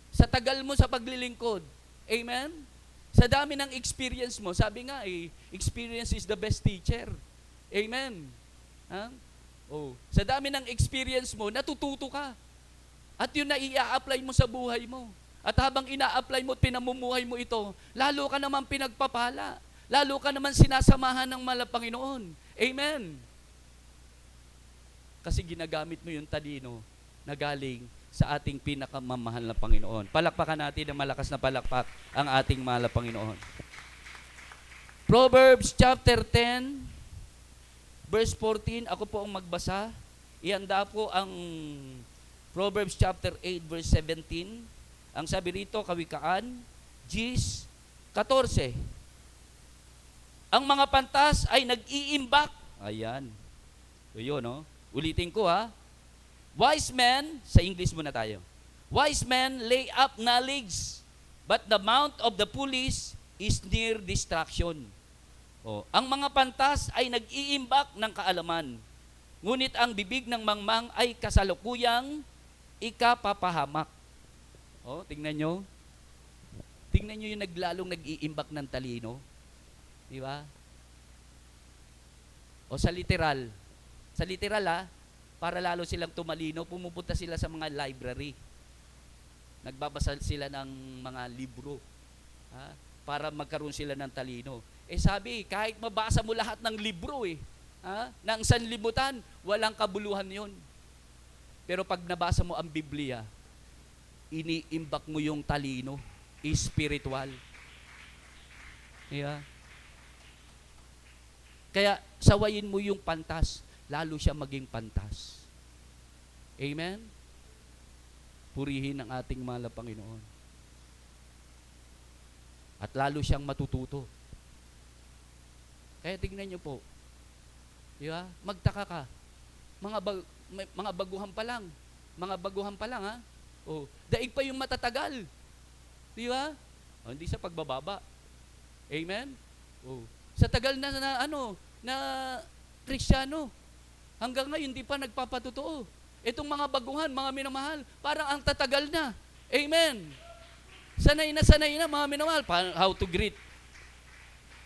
Sa tagal mo sa paglilingkod. Amen? Sa dami ng experience mo, sabi nga experience is the best teacher. Amen? Sa dami ng experience mo, natututo ka. At yun na i-apply mo sa buhay mo. At habang ina-apply mo at pinamumuhay mo ito, lalo ka naman pinagpapala. Lalo ka naman sinasamahan ng mahal na Panginoon. Amen. Kasi ginagamit mo yung talino na galing sa ating pinakamamahal na Panginoon. Palakpakan natin ng malakas na palakpak ang ating mahal na Panginoon. Proverbs chapter 10, verse 14. Ako po ang magbasa. Ihanda po ang Proverbs chapter 8, verse 17. Ang sabi rito, Kawikaan, Gs 14. Ang mga pantas ay nag-iimbak. Ayan. Yun, no? Ulitin ko, ha? Wise men, sa English muna tayo. Wise men lay up knowledge, but the mouth of the foolish is near destruction. Ang mga pantas ay nag-iimbak ng kaalaman, ngunit ang bibig ng mangmang ay kasalukuyang ikapapahamak. Tingnan nyo. Tingnan nyo yung naglalong nag-iimbak ng talino. Di ba? Sa literal, para lalo silang tumalino, pumupunta sila sa mga library. Nagbabasa sila ng mga libro. Para magkaroon sila ng talino. Sabi, kahit mabasa mo lahat ng libro ng sanlibutan, walang kabuluhan yon. Pero pag nabasa mo ang Biblia, iniimbak mo yung talino, spiritual. Yeah. Kaya sawayin mo yung pantas, lalo siya maging pantas. Amen? Purihin ang ating mahal na Panginoon. At lalo siyang matututo. Kaya tingnan niyo po. Di ba? Magtaka ka. Mga baguhan pa lang. Mga baguhan pa lang, ha? Daig pa yung matatagal. Di ba? Hindi sa pagbababa. Amen? Sa tagal na Kristiyano, hanggang ngayon hindi pa nagpapatotoo. Itong mga baguhan, mga minamahal, parang ang tatagal na. Amen? Sanay na mga minamahal. How to greet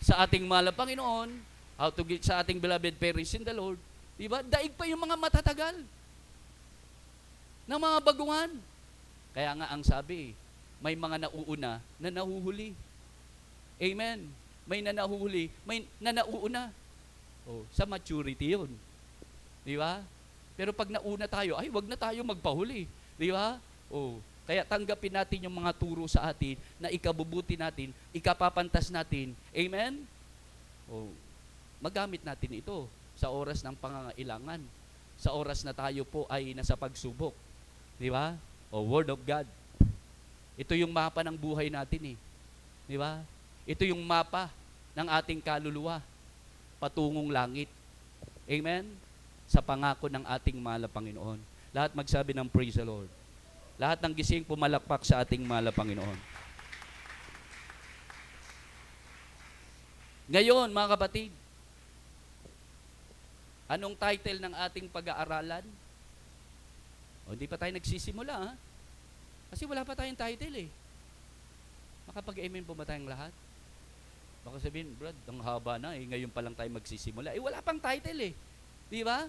sa ating mahal na Panginoon, how to greet sa ating beloved parents in the Lord. Diba? Daig pa yung mga matatagal ng mga baguhan. Kaya nga ang sabi, may mga nauuna na nahuhuli. Amen? May nahuhuli, may nauuna. Sa maturity yun. Di ba? Pero pag nauna tayo, ay wag na tayo magpahuli. Di ba? Kaya tanggapin natin yung mga turo sa atin na ikabubuti natin, ikapapantas natin. Amen? Magamit natin ito sa oras ng pangangailangan. Sa oras na tayo po ay nasa pagsubok. Di ba? Word of God. Ito yung mapa ng buhay natin eh. Di ba? Ito yung mapa ng ating kaluluwa patungong langit. Amen? Sa pangako ng ating mahal na Panginoon. Lahat magsabi ng praise the Lord. Lahat ng gising pumalakpak sa ating mahal na Panginoon. Ngayon, mga kapatid, anong title ng ating pag-aaralan? Hindi pa tayo nagsisimula, ha? Kasi wala pa tayong title eh. Makapag-amen po ba tayong lahat? Baka sabihin, Brad, ang haba na eh, ngayon pa lang tayo magsisimula. Wala pang title eh. Di ba?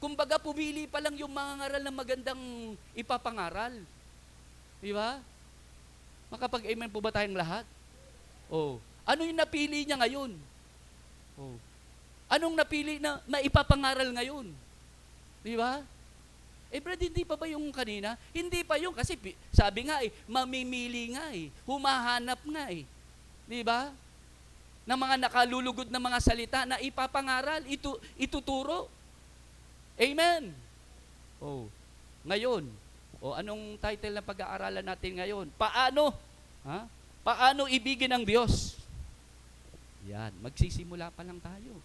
Kumbaga, pumili pa lang yung mga ngaral na magandang ipapangaral. Di ba? Makapag-amen po ba tayong lahat? Ano yung napili niya ngayon? Anong napili na ipapangaral ngayon? Di ba? Brad, hindi pa ba yung kanina? Hindi pa yung, kasi sabi nga mamimili nga humahanap nga Di ba? Ng mga nakalulugod na mga salita na ipapangaral, ituturo. Amen. Ngayon, anong title ng pag-aaralan natin ngayon? Paano? Paano ibigin ang Diyos? Yan, magsisimula pa lang tayo.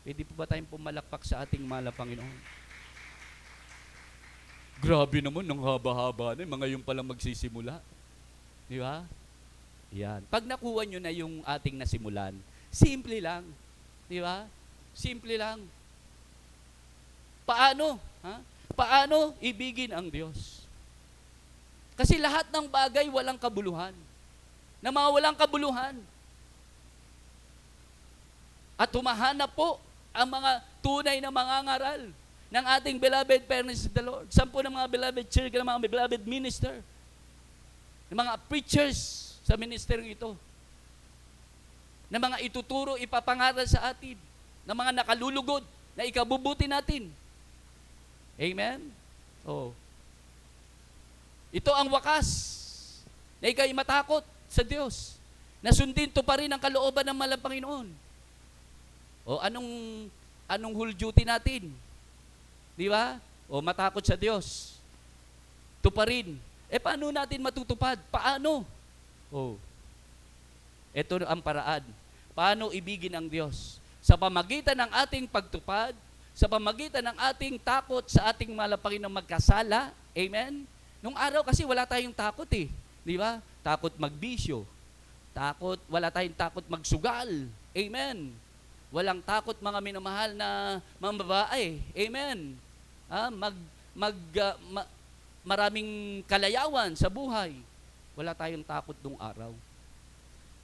Pwede po ba tayong pumalakpak sa ating mahal na Panginoon? Grabe naman, nang haba-haba na, mga yung palang magsisimula. Di ba? Yan. Pag nakuha nyo na yung ating nasimulan, simple lang. Di ba? Simple lang. Paano? Paano ibigin ang Diyos? Kasi lahat ng bagay walang kabuluhan. Na mga walang kabuluhan. At humahanap po ang mga tunay na mangangaral ng ating beloved parents of the Lord. 10 ng mga beloved church, ng mga beloved minister, ng mga preachers sa ministeryo ito, ng mga ituturo, ipapangaral sa atin, ng mga nakalulugod na ikabubuti natin. Amen? Oh. Ito ang wakas na ika'y matakot sa Diyos, na sundin to pa rin ang kalooban ng malang Panginoon. O anong whole duty natin? Di ba? O matakot sa Diyos. Tuparin. Paano natin matutupad? Paano? O, ito ang paraan. Paano ibigin ang Diyos? Sa pamagitan ng ating pagtupad, sa pamagitan ng ating takot sa ating malang Panginoon magkasala. Amen? Nung araw kasi wala tayong takot eh. Di ba? Takot magbisyo. Wala tayong takot magsugal. Amen? Walang takot mga minamahal na mga babae. Amen? Maraming kalayawan sa buhay. Wala tayong takot nung araw.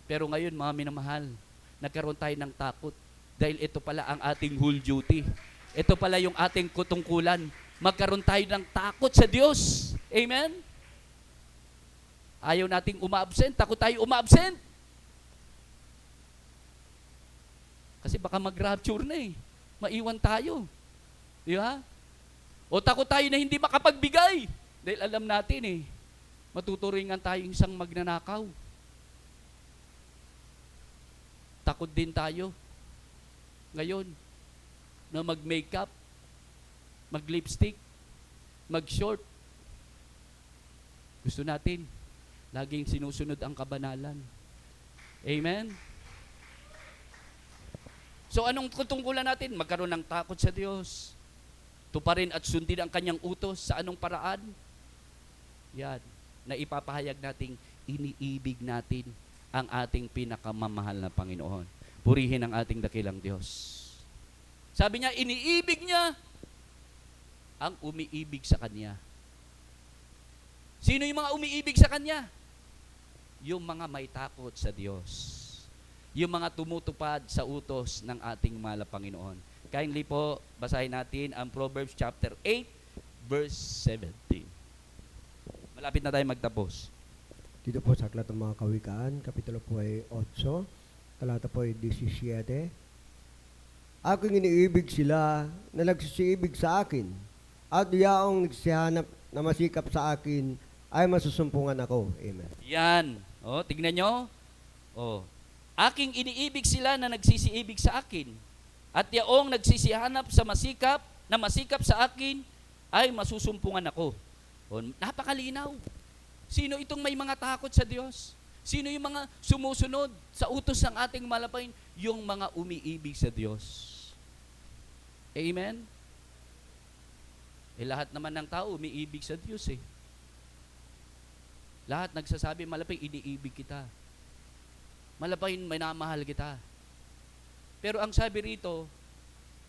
Pero ngayon mga minamahal, nagkaroon tayo ng takot dahil ito pala ang ating whole duty. Ito pala yung ating kutungkulan. Magkaroon tayo ng takot sa Diyos. Amen? Ayaw nating uma-absent. Takot tayo uma-absent. Kasi baka mag-rapture na eh. Maiwan tayo. Di ba? O takot tayo na hindi makapagbigay. Dahil alam natin eh, matuturingan tayong isang magnanakaw. Takot din tayo ngayon na mag-makeup, mag-lipstick, mag-short. Gusto natin laging sinusunod ang kabanalan. Amen? So anong kutungkulan natin? Magkaroon ng takot sa Diyos. Tuparin at sundin ang kanyang utos sa anong paraan? Yan, na ipapahayag nating iniibig natin ang ating pinakamamahal na Panginoon. Purihin ang ating dakilang Diyos. Sabi niya, iniibig niya ang umiibig sa Kanya. Sino yung mga umiibig sa Kanya? Yung mga may takot sa Diyos. Yung mga tumutupad sa utos ng ating mahal na Panginoon. Kindly po, basahin natin ang Proverbs chapter 8, verse 17. Malapit na tayo magtapos. Dito po sa Aklat ng mga Kawikaan, kapitulo po ay 8, talata po ay 17. Aking iniibig sila na nagsisiibig sa akin, at yaong nagsihanap na masikap sa akin ay masusumpungan ako. Amen. Yan. O, tignan nyo. O, aking iniibig sila na nagsisiibig sa akin, at yaong nagsisihanap sa masikap sa akin ay masusumpungan ako. O, napakalinaw. Sino itong may mga takot sa Diyos? Sino yung mga sumusunod sa utos ng ating malapain? Yung mga umiibig sa Diyos. Amen? Lahat naman ng tao umiibig sa Diyos eh. Lahat nagsasabi, malapain, iniibig kita. Malapain, minamahal kita. Pero ang sabi rito,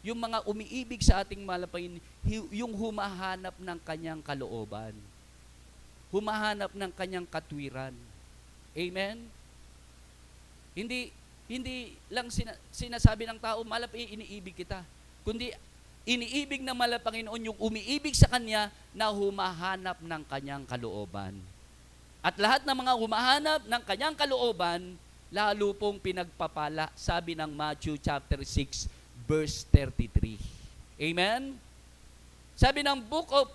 yung mga umiibig sa ating malapain, yung humahanap ng kanyang kalooban. Humahanap ng kanyang katwiran. Amen? Hindi lang sinasabi ng tao, malapain, iniibig kita. Kundi, iniibig ng Panginoon yung umiibig sa Kanya na humahanap ng kanyang kalooban. At lahat ng mga humahanap ng kanyang kalooban, lalo pong pinagpapala, sabi ng Matthew chapter 6, verse 33. Amen? Sabi ng book of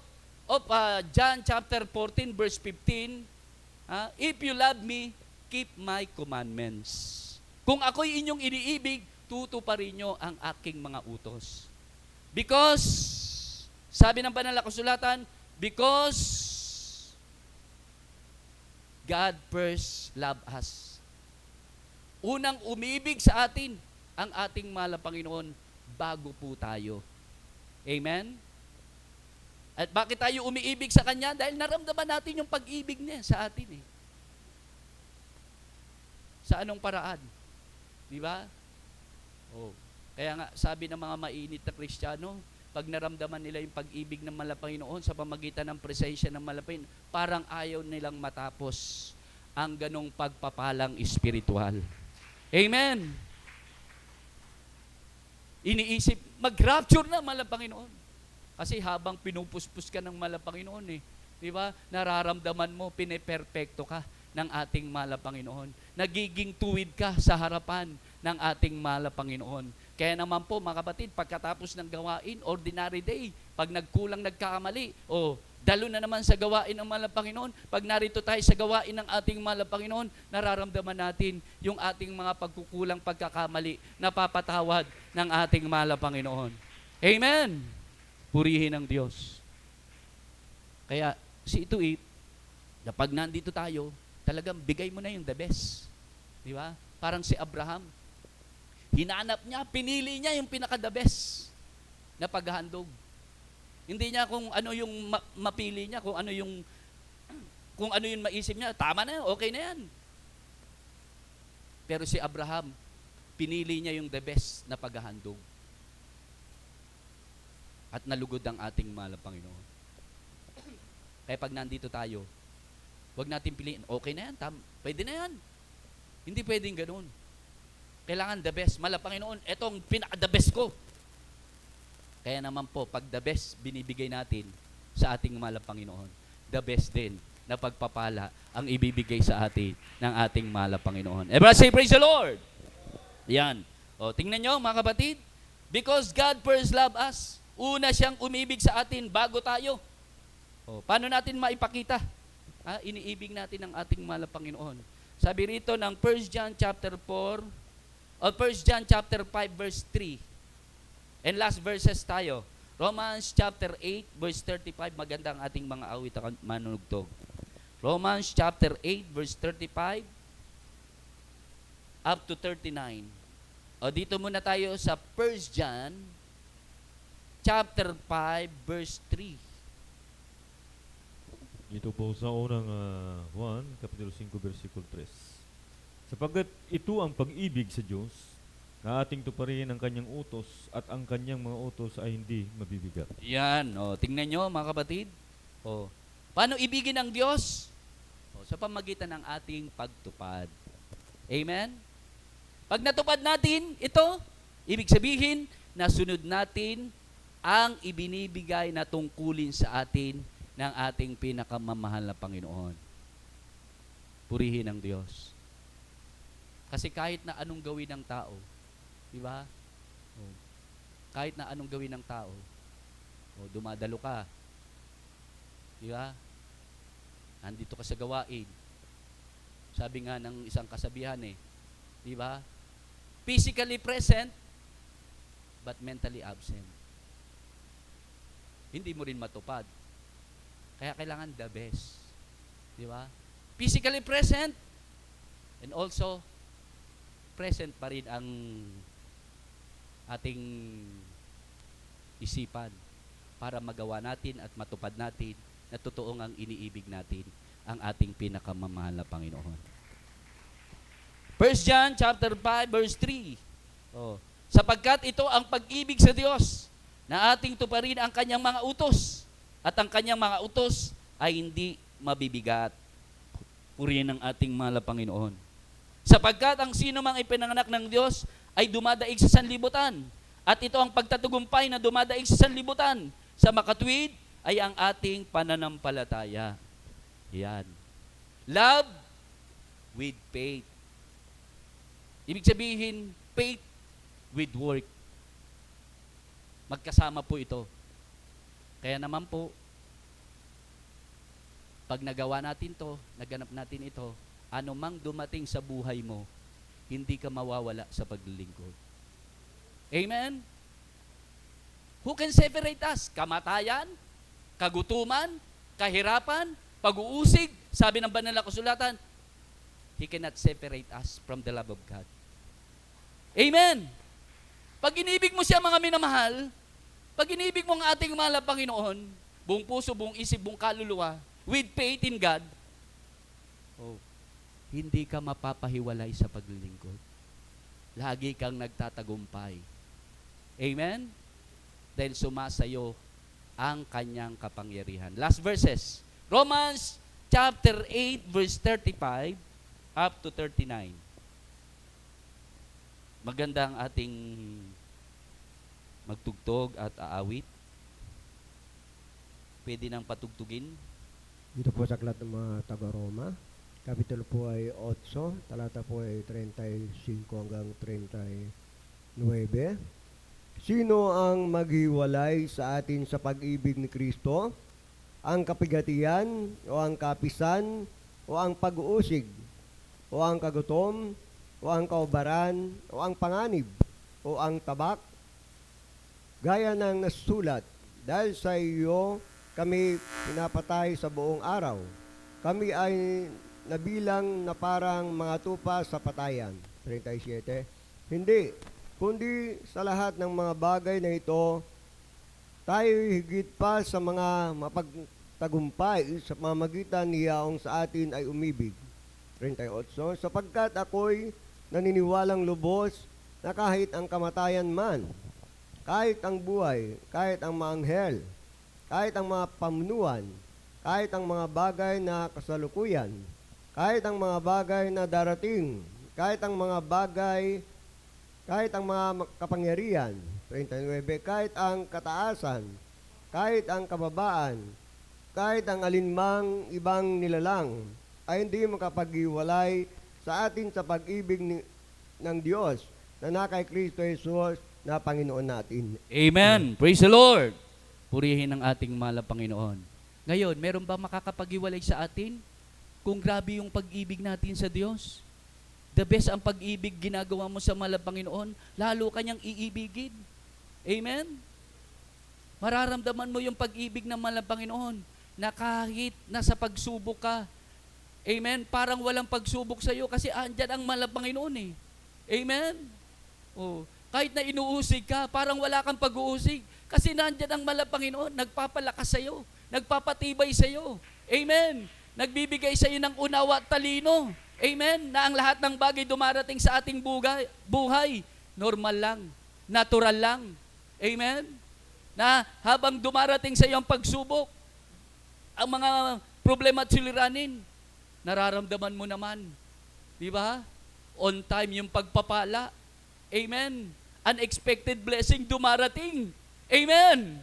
John chapter 14, verse 15, if you love me, keep my commandments. Kung ako'y inyong iniibig, tutuparin nyo ang aking mga utos. Because, sabi ng banal na kasulatan, because God first loved us. Unang umibig sa atin ang ating mahal na Panginoon bago po tayo. Amen? At bakit tayo umiibig sa Kanya? Dahil naramdaman natin yung pag-ibig niya sa atin eh. Sa anong paraan? Di ba? Oh. Kaya nga, sabi ng mga mainit na Kristiyano, pag naramdaman nila yung pag-ibig ng Panginoon sa pamagitan ng presensya ng Panginoon, parang ayaw nilang matapos ang ganong pagpapalang espiritual. Amen! Iniisip, mag-rapture na Panginoon. Kasi habang pinupuspos ka ng mahal na Panginoon eh, di ba? Nararamdaman mo, pineperpekto ka ng ating mahal na Panginoon. Nagiging tuwid ka sa harapan ng ating mahal na Panginoon. Kaya naman po, mga kapatid, pagkatapos ng gawain, ordinary day, pag nagkulang, nagkakamali, dalo na naman sa gawain ng mahal na Panginoon. Pag narito tayo sa gawain ng ating mahal na Panginoon, nararamdaman natin yung ating mga pagkukulang, pagkakamali, napapatawad ng ating mahal na Panginoon. Amen! Purihin ang Diyos. Kaya, si Ituit, na pag nandito tayo, talagang bigay mo na yung the best. Di ba? Parang si Abraham. Hinanap niya, pinili niya yung pinaka-the best na paghahandog. Hindi niya kung ano yung mapili niya, kung ano yung maisip niya, tama na yan, okay na yan. Pero si Abraham, pinili niya yung the best na paghahandog. At nalugod ang ating mahal na Panginoon. Kaya pag nandito tayo, huwag natin piliin, okay na yan, pwede na yan. Hindi pwedeng ganun. Kailangan the best. Mahal na Panginoon, etong pinaka-the best ko. Kaya naman po, pag the best binibigay natin sa ating mahal na Panginoon, the best din na pagpapala ang ibibigay sa atin ng ating mahal na Panginoon. Everyone say, praise the Lord! Yan. Tingnan nyo, mga kapatid, because God first loved us, una siyang umibig sa atin bago tayo. Paano natin maipakita? Iniibig natin ang ating mahal na Panginoon. Sabi rito ng 1 John chapter 4, o 1 John chapter 5 verse 3. And last verses tayo. Romans chapter 8 verse 35. Maganda ang ating mga awit at manunugtog. Romans chapter 8 verse 35 up to 39. Dito muna tayo sa 1 John chapter 5 verse 3. Ito po sa unang Juan, Kapitulo 5, versikulo 3. Sapagkat ito ang pag-ibig sa Diyos, na ating tuparin ang kanyang utos at ang kanyang mga utos ay hindi mabibigat. Yan. Tingnan nyo, mga kapatid. Paano ibigin ng Diyos? Sa pamagitan ng ating pagtupad. Amen? Pag natupad natin ito, ibig sabihin, nasunod natin ang ibinibigay na tungkulin sa atin ng ating pinakamamahal na Panginoon. Purihin ang Diyos. Kasi kahit na anong gawin ng tao, di ba? Kahit na anong gawin ng tao, dumadalo ka, di ba? Nandito ka sa gawain. Sabi nga ng isang kasabihan di ba? Physically present, but mentally absent. Hindi mo rin matupad. Kaya kailangan the best. Di ba? Physically present, and also, present pa rin ang ating isipan para magawa natin at matupad natin na totoong ang iniibig natin ang ating pinakamamahal na Panginoon. 1 John chapter 5 verse 3. Sapagkat ito ang pag-ibig sa Diyos, na ating tuparin ang kanyang mga utos, at ang kanyang mga utos ay hindi mabibigat. Purihin ang ating mahal na Panginoon. Sapagkat ang sino mang ipinanganak ng Diyos ay dumadaig sa sanlibutan. At ito ang pagtatagumpay na dumadaig sa sanlibutan. Sa makatuwid ay ang ating pananampalataya. Yan. Love with faith. Ibig sabihin, faith with work. Magkasama po ito. Kaya naman po, pag nagawa natin to, naganap natin ito, anumang dumating sa buhay mo, hindi ka mawawala sa paglilingkod. Amen? Who can separate us? Kamatayan, kagutuman, kahirapan, pag-uusig. Sabi ng banal na kasulatan, He cannot separate us from the love of God. Amen? Pag inibig mo siya, mga minamahal, pag inibig mo ang ating mahal na Panginoon, buong puso, buong isip, buong kaluluwa, with faith in God, hindi ka mapapahiwalay sa paglilingkod. Lagi kang nagtatagumpay. Amen? Dahil sumasayo ang kanyang kapangyarihan. Last verses. Romans chapter 8 verse 35 up to 39. Maganda ang ating magtugtog at aawit. pwede nang patugtugin. Dito po sa aklat ng mga taga-Roma, kapitulo po ay 8, talata po ay 35 hanggang 39. Sino ang maghiwalay sa atin sa pag-ibig ni Kristo? Ang kapigatian o ang kapisan o ang pag-uusig o ang kagutom o ang kaubaran o ang panganib o ang tabak? Gaya ng nasulat, dahil sa iyo kami pinapatay sa buong araw. Kami ay nabilang na parang mga tupa sa patayan. 37. Hindi, kundi sa lahat ng mga bagay na ito, tayo higit pa sa mga mapagtagumpay sa pamamagitan niyaong sa atin ay umibig. 38. Sapagkat ako'y naniniwalang lubos na kahit ang kamatayan man, kahit ang buhay, kahit ang mga anghel, kahit ang mga pamunuan, kahit ang mga bagay na kasalukuyan, kahit ang mga bagay na darating, kahit ang mga kapangyarihan, 39, kahit ang kataasan, kahit ang kababaan, kahit ang alinmang ibang nilalang, ay hindi makapag-iwalay sa atin sa pag-ibig ng Diyos na nakay Kristo Jesus na Panginoon natin. Amen. Praise the Lord. Purihin ang ating mahal na Panginoon. Ngayon, meron ba makakapag-iwalay sa atin kung grabe yung pag-ibig natin sa Diyos? The best ang pag-ibig ginagawa mo sa mahal na Panginoon, lalo kanyang iibigin. Amen? Mararamdaman mo yung pag-ibig ng mahal na Panginoon na kahit nasa pagsubok ka, amen, parang walang pagsubok sa iyo kasi andyan ang mahal na Panginoon eh. Amen? Oh, kahit na inuusig ka, parang wala kang pag-uusig. Kasi nandyan ang mahal na Panginoon, nagpapalakas sa iyo, nagpapatibay sa iyo. Amen. Nagbibigay sa iyo ng unawa at talino. Amen. Na ang lahat ng bagay dumarating sa ating buhay, normal lang, natural lang. Amen. Na habang dumarating sa iyo ang pagsubok, ang mga problema at suliranin, nararamdaman mo naman. Di ba? On time yung pagpapala. Amen. Unexpected blessing dumarating. Amen.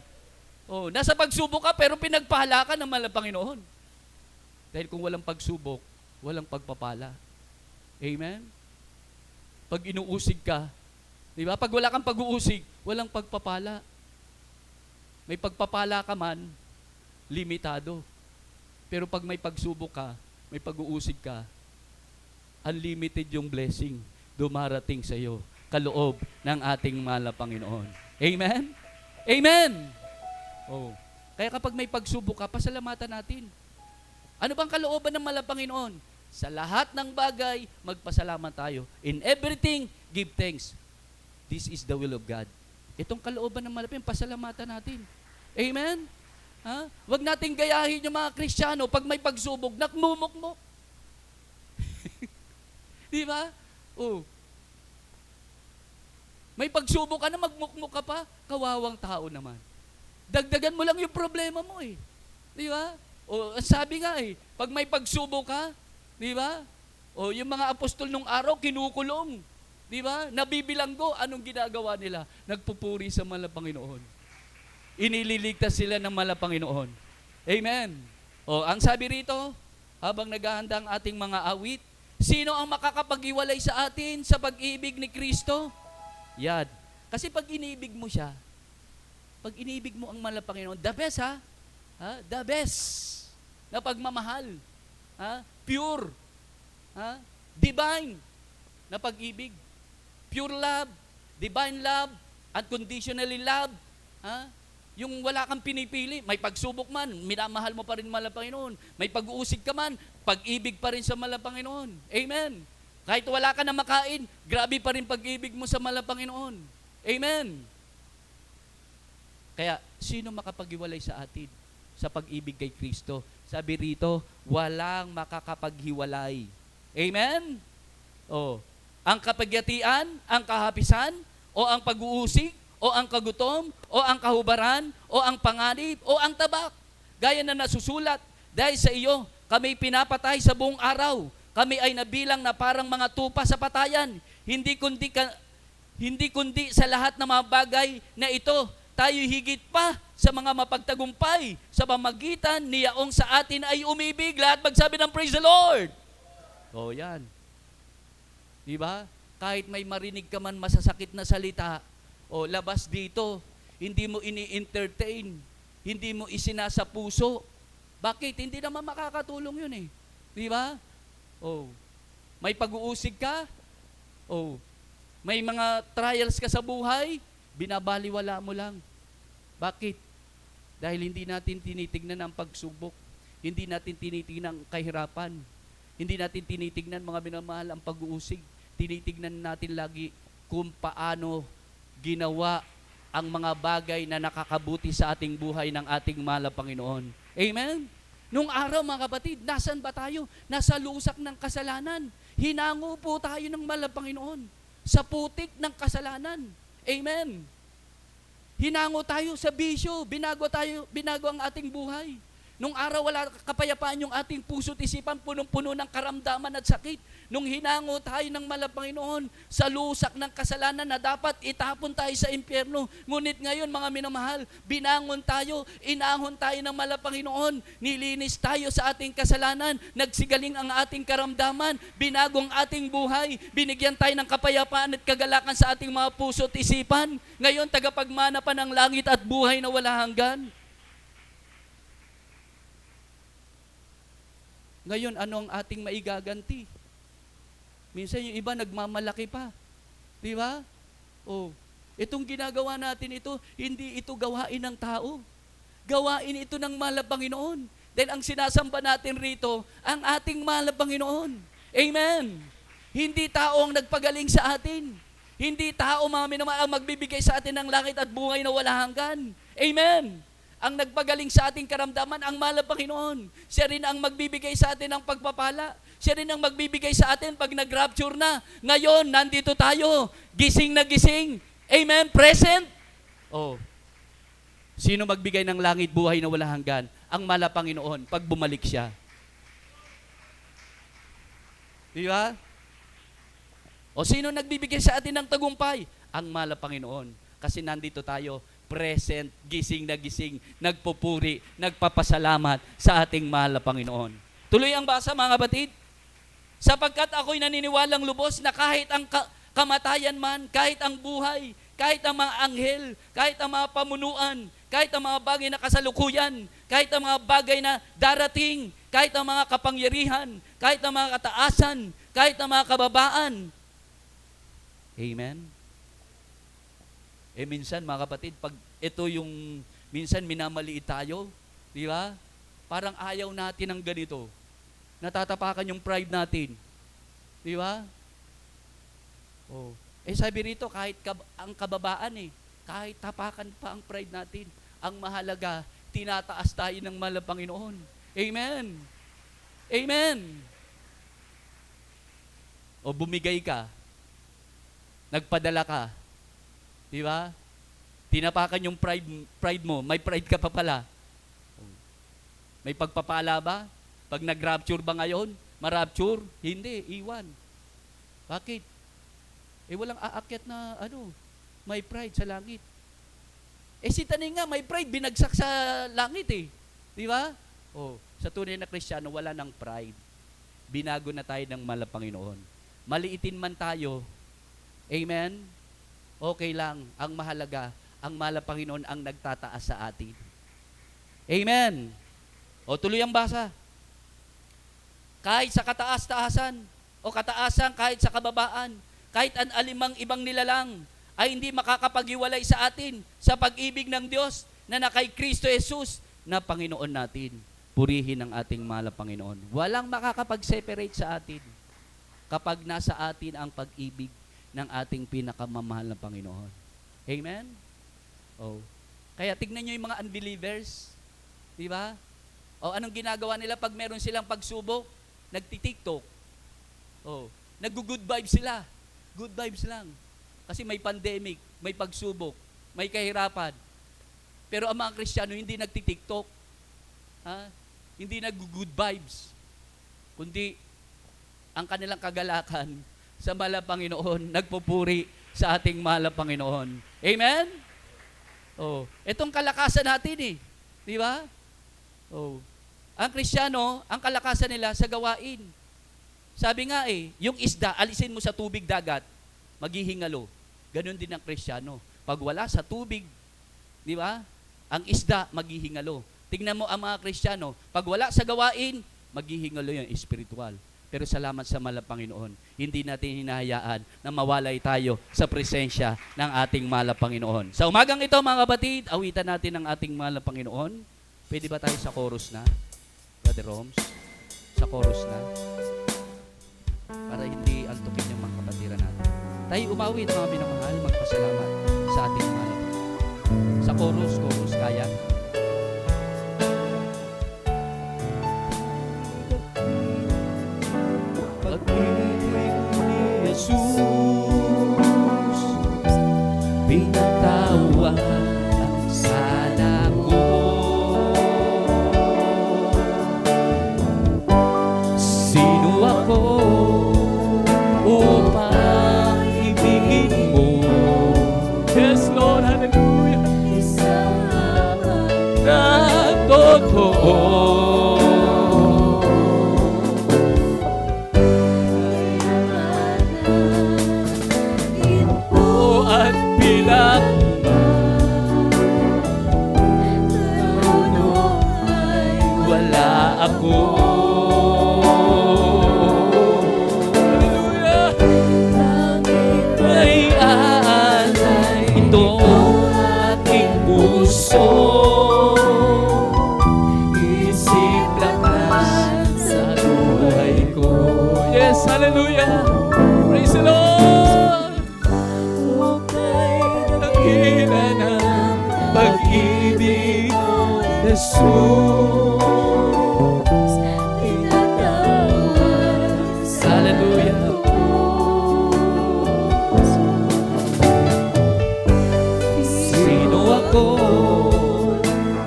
Oh, nasa pagsubok ka pero pinagpala ka ng mahal na Panginoon. Dahil kung walang pagsubok, walang pagpapala. Amen. Pag inuusig ka, di ba? Pag wala kang pag-uusig, walang pagpapala. May pagpapala ka man, limitado. Pero pag may pagsubok ka, may pag-uusig ka, unlimited yung blessing dumarating sa iyo, kaloob ng ating mahal na Panginoon. Amen? Amen! Oh. Kaya kapag may pagsubok ka, pasalamatan natin. Ano bang kalooban ng mahal na Panginoon? Sa lahat ng bagay, magpasalamat tayo. In everything, give thanks. This is the will of God. Itong kalooban ng mahal na Panginoon, pasalamatan natin. Amen? Ha? Huwag nating gayahin yung mga Kristiyano pag may pagsubok, nakmumukmok. Di ba? Oh. May pagsubok ka na, magmukmuk ka pa, kawawang tao naman. Dagdagan mo lang yung problema mo eh. Di ba? O sabi nga eh, pag may pagsubok ka, di ba? O yung mga apostol nung araw, kinukulong. Di ba? Nabibilanggo, anong ginagawa nila? Nagpupuri sa mahal na Panginoon. Inililigtas sila ng mahal na Panginoon. Amen. O ang sabi rito, habang naghahanda ang ating mga awit, sino ang makakapag-iwalay sa atin sa pag-ibig ni Kristo? Yan. Kasi pag iniibig mo siya, pag iniibig mo ang mahal na Panginoon, the best ha? The best na pagmamahal. Pure. Divine na pag-ibig. Pure love, divine love, unconditionally love. Yung wala kang pinipili, may pagsubok man, minamahal mo pa rin mahal na Panginoon. May pag-uusig ka man, pag-ibig pa rin sa mahal na Panginoon. Amen. Kahit wala ka na makain, grabe pa rin pag-ibig mo sa mahal na Panginoon. Amen. Kaya, sino makapaghiwalay sa atin sa pag-ibig kay Kristo? Sabi rito, walang makakapaghiwalay. Amen? Ang kapagatian, ang kahapisan, o ang pag-uusig, o ang kagutom, o ang kahubaran, o ang panganib, o ang tabak. Gaya na nasusulat, dahil sa iyo, kami pinapatay sa buong araw. Kami ay nabilang na parang mga tupa sa patayan. Hindi kundi sa lahat ng mga bagay na ito, tayo higit pa sa mga mapagtagumpay sa pamagitan niyaong sa atin ay umibig. Lahat magsabi ng praise the Lord. O yan. Di ba? Kahit may marinig ka man masasakit na salita, o labas dito, hindi mo ini-entertain, hindi mo isinasa puso. Bakit? Hindi naman makakatulong yun eh. Di ba? O, may pag-uusig ka, o, may mga trials ka sa buhay, binabaliwala mo lang. Bakit? Dahil hindi natin tinitignan ang pagsubok. Hindi natin tinitignan ang kahirapan. Hindi natin tinitignan, mga minamahal, ang pag-uusig. Tinitignan natin lagi kung paano ginawa ang mga bagay na nakakabuti sa ating buhay ng ating mahal na Panginoon. Amen? Nung araw, mga kapatid, nasan ba tayo? Nasa lusak ng kasalanan. Hinango po tayo ng mahal na Panginoon sa putik ng kasalanan. Amen? Hinango tayo sa bisyo, binago ang ating buhay. Nung araw wala kapayapaan yung ating puso't isipan, punong-puno ng karamdaman at sakit. Nung hinango tayo ng mahal na Panginoon sa lusak ng kasalanan na dapat itapon tayo sa impyerno. Ngunit ngayon, mga minamahal, binangon tayo, inahon tayo ng mahal na Panginoon, nilinis tayo sa ating kasalanan, nagsigaling ang ating karamdaman, binagong ating buhay, binigyan tayo ng kapayapaan at kagalakan sa ating mga puso't isipan. Ngayon, tagapagmana pa ng langit at buhay na wala hanggan. Ngayon, ano ang ating maigaganti? Minsan yung iba nagmamalaki pa. Di ba? Oh, itong ginagawa natin ito, hindi ito gawain ng tao. Gawain ito ng mahal na Panginoon. Dahil ang sinasamba natin rito, ang ating mahal na Panginoon. Amen. Hindi tao ang nagpagaling sa atin. Hindi tao, mga minamahal, ang magbibigay sa atin ng langit at buhay na wala hanggan. Amen. Ang nagpagaling sa ating karamdaman, ang mahal na Panginoon. Siya rin ang magbibigay sa atin ng pagpapala. Siya rin ang magbibigay sa atin pag nag-rapture na. Ngayon, nandito tayo. Gising na gising. Amen? Present. Oh. Sino magbigay ng langit, buhay na wala hanggan? Ang mahal na Panginoon, pag bumalik siya. Di ba? O sino nagbibigay sa atin ng tagumpay? Ang mahal na Panginoon. Kasi nandito tayo, present, gising na gising, nagpupuri, nagpapasalamat sa ating mahal na Panginoon. Tuloy ang basa, mga kapatid. Sapagkat ako'y naniniwalang lubos na kahit ang kamatayan man, kahit ang buhay, kahit ang mga anghel, kahit ang mga pamunuan, kahit ang mga bagay na kasalukuyan, kahit ang mga bagay na darating, kahit ang mga kapangyarihan, kahit ang mga kataasan, kahit ang mga kababaan. Amen? Minsan, mga kapatid, pag ito yung, minsan minamaliit tayo, di ba? Parang ayaw natin ng ganito. Natatapakan yung pride natin. Di ba? Oh. Sabi rito, kahit ang kababaan kahit tapakan pa ang pride natin, ang mahalaga, tinataas tayo ng mahal na Panginoon. Amen. Amen. O bumigay ka, nagpadala ka, di ba? Tinapakan yung pride mo. May pride ka pa pala. May pagpapala ba? Pag nag-rapture ba ngayon? Ma-rapture? Hindi, iwan. Bakit? Walang aakyat na, may pride sa langit. Si Tanay nga, may pride, binagsak sa langit Di ba? Sa tunay na Kristiyano, wala ng pride. Binago na tayo ng mahal na Panginoon. Maliitin man tayo, amen? Okay lang, ang mahalaga, ang mahal na Panginoon ang nagtataas sa atin. Amen. Tuloy ang basa. Kahit sa kataas-taasan, o kataasan kahit sa kababaan, kahit ang alimang ibang nilalang, ay hindi makakapag-iwalay sa atin sa pag-ibig ng Diyos na nakay Kristo Jesus na Panginoon natin. Purihin ang ating mahal na Panginoon. Walang makakapag-separate sa atin kapag nasa atin ang pag-ibig ng ating pinakamamahal na Panginoon. Amen? Kaya tignan nyo yung mga unbelievers. Di ba? Anong ginagawa nila pag meron silang pagsubok? Nagti-TikTok. Nag-good vibes sila. Good vibes lang. Kasi may pandemic, may pagsubok, may kahirapan. Pero ang mga Kristiyano hindi nagti-TikTok. Hindi nag-good vibes. Kundi ang kanilang kagalakan sa mahal na Panginoon, nagpupuri sa ating mahal na Panginoon. Amen? Oh, itong kalakasan natin eh. Di ba? Oh. Ang Kristiyano, ang kalakasan nila sa gawain. Sabi nga eh, yung isda, alisin mo sa tubig dagat, maghihingalo. Ganon din ang Kristiyano. Pag wala sa tubig, di ba? Ang isda, maghihingalo. Tingnan mo ang mga Kristiyano, pag wala sa gawain, maghihingalo yung espiritual. Pero salamat sa mahal na Panginoon, hindi natin hinahayaan na mawalay tayo sa presensya ng ating mahal na Panginoon. Sa umagang ito, mga kapatid, awitan natin ang ating mahal na Panginoon. Pwede ba tayo sa chorus na? Brother Roms? Sa chorus na? Para hindi antukin yung mga kapatiran natin. Tayo umawit, mga minamahal, magpasalamat sa ating mahal na Panginoon. Sa chorus, kaya? Pag-ibig ni Jesus, pinatawad ang sala ko. Sino ako upang ibigin mo? Yes, Lord, hallelujah. Na totoo. Ako. Hallelujah. May aalay ito aking puso. Isip lakas sa buhay ko. Yes, hallelujah. Praise the Lord. Dakila ng pag-ibig Jesus.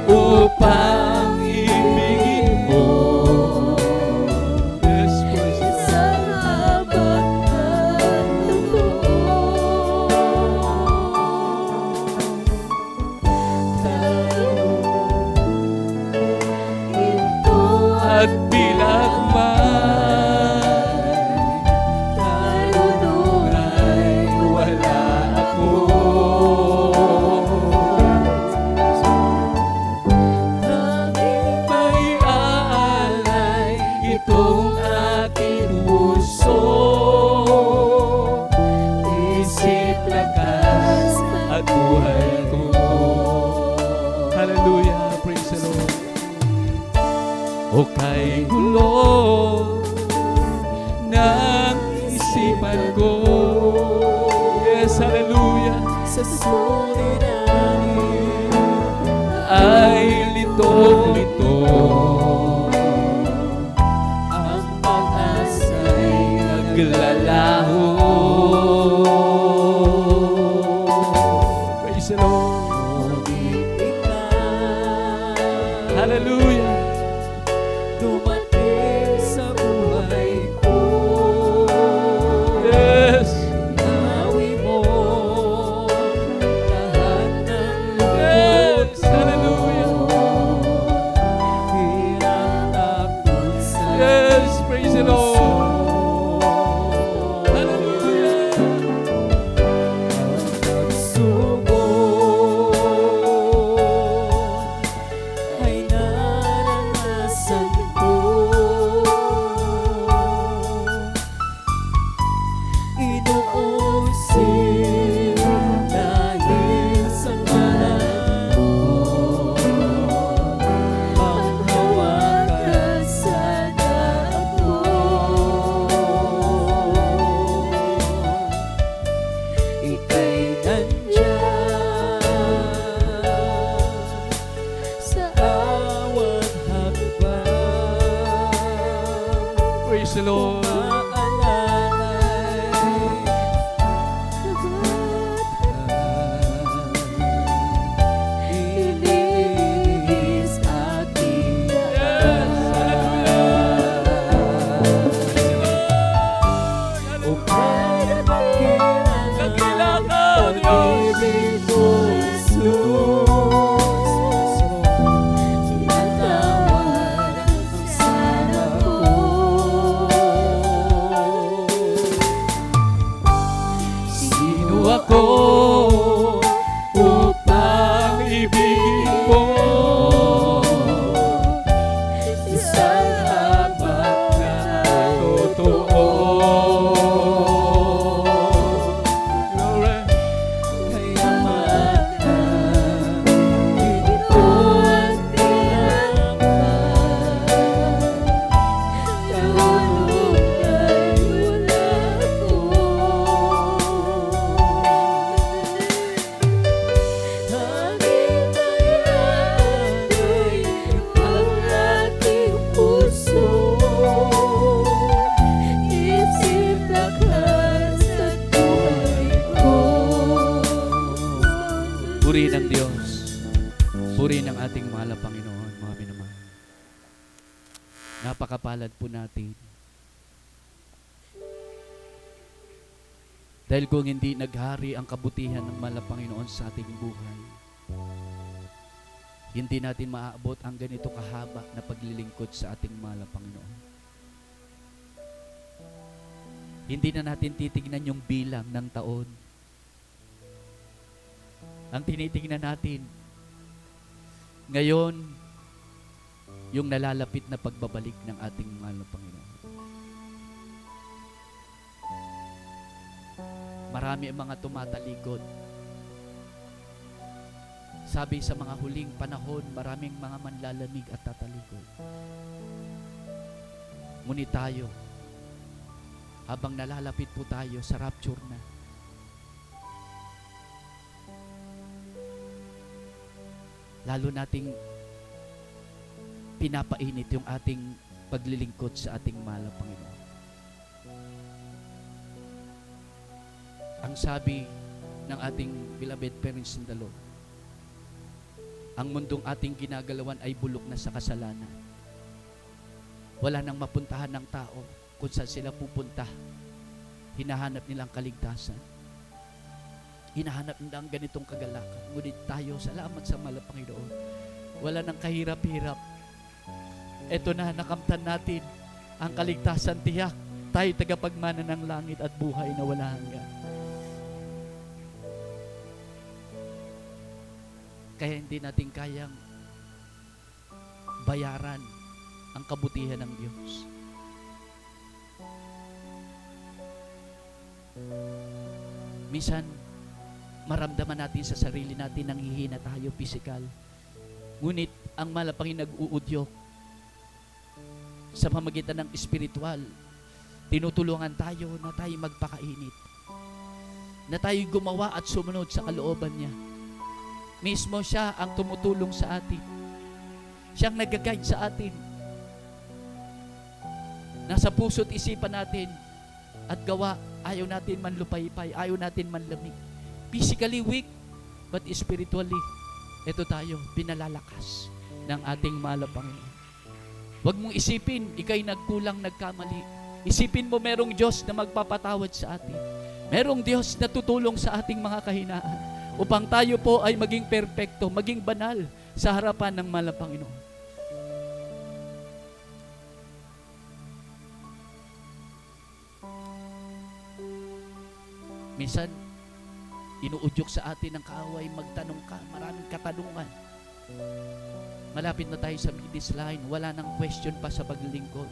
Upang ibigin mo. Yes, praise the Lord. At bilang talunay, wala ako. Itong aking puso, isip lakas at buhay ko. Hallelujah, praise the Lord. O kay gulo ng isipan ko. Yes, hallelujah. Sa suliranin ay litong-litong naglalaho. Praise the Lord. Hallelujah. Dumating sa buhay ko. Yes. Nawi mo lahat ng lungkot. Yes. Hallelujah. Hirap takot sa yes. Praise the Lord. Praise the Lord. Lord. mga minamahal. Napakapalad po natin. Dahil kung hindi naghari ang kabutihan ng mahal na Panginoon sa ating buhay, hindi natin maaabot ang ganito kahaba na paglilingkod sa ating mahal na Panginoon. Hindi na natin titignan yung bilang ng taon. Ang tinitingnan natin, ngayon, yung nalalapit na pagbabalik ng ating mahal na Panginoon. Marami ang mga tumatalikod. Sabi sa mga huling panahon, maraming mga manlalamig at tatalikod. Ngunit tayo, habang nalalapit po tayo sa rapture na, lalo nating pinapainit yung ating paglilingkod sa ating mahal na Panginoon. Ang sabi ng ating beloved parents in the Lord, ang mundong ating ginagalawan ay bulok na sa kasalanan. Wala nang mapuntahan ng tao kung saan sila pupunta. Hinahanap nilang kaligtasan. Hinahanap nila ang ganitong kagalakan. Ngunit tayo, salamat sa mahal na Panginoon, wala nang kahirap-hirap. Ito na, nakamtan natin ang kaligtasan tiyak. Tayo tagapagmana ng langit at buhay na wala hanggan. Kaya hindi natin kayang bayaran ang kabutihan ng Diyos. Minsan, maramdaman natin sa sarili natin nanghihina tayo physical. Ngunit, ang malapangin nag-uudyok sa pamagitan ng espiritual, tinutulungan tayo na tayo magpakainit. Na tayo gumawa at sumunod sa kalooban niya. Mismo siya ang tumutulong sa atin. Siyang nag-guide sa atin. Nasa puso't isipan natin at gawa, ayaw natin manlupaypay, ayaw natin manlamig. Physically weak, but spiritually, ito tayo, pinalalakas ng ating mahal na Panginoon. Huwag mong isipin, ikay nagkulang, nagkamali. Isipin mo merong Diyos na magpapatawad sa atin. Merong Diyos na tutulong sa ating mga kahinaan upang tayo po ay maging perpekto, maging banal sa harapan ng mahal na Panginoon. Minsan, inuudyok sa atin ng kaaway, magtanong ka, maraming katanungan. Malapit na tayo sa finish line, wala nang question pa sa paglilingkod.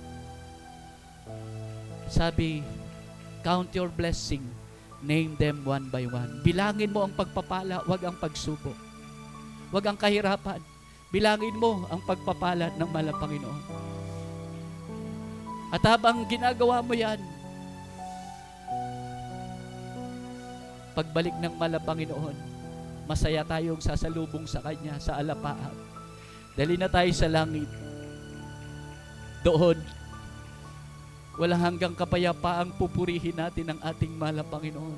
Sabi, count your blessing, name them one by one. Bilangin mo ang pagpapala, wag ang pagsubok. Wag ang kahirapan. Bilangin mo ang pagpapala ng mahal na Panginoon. At habang ginagawa mo yan, pagbalik ng mahal na Panginoon, masaya tayong sasalubong sa Kanya sa alapaan. Dali na tayo sa langit. Doon, walang hanggang kapayapaang pupurihin natin ang ating mahal na Panginoon.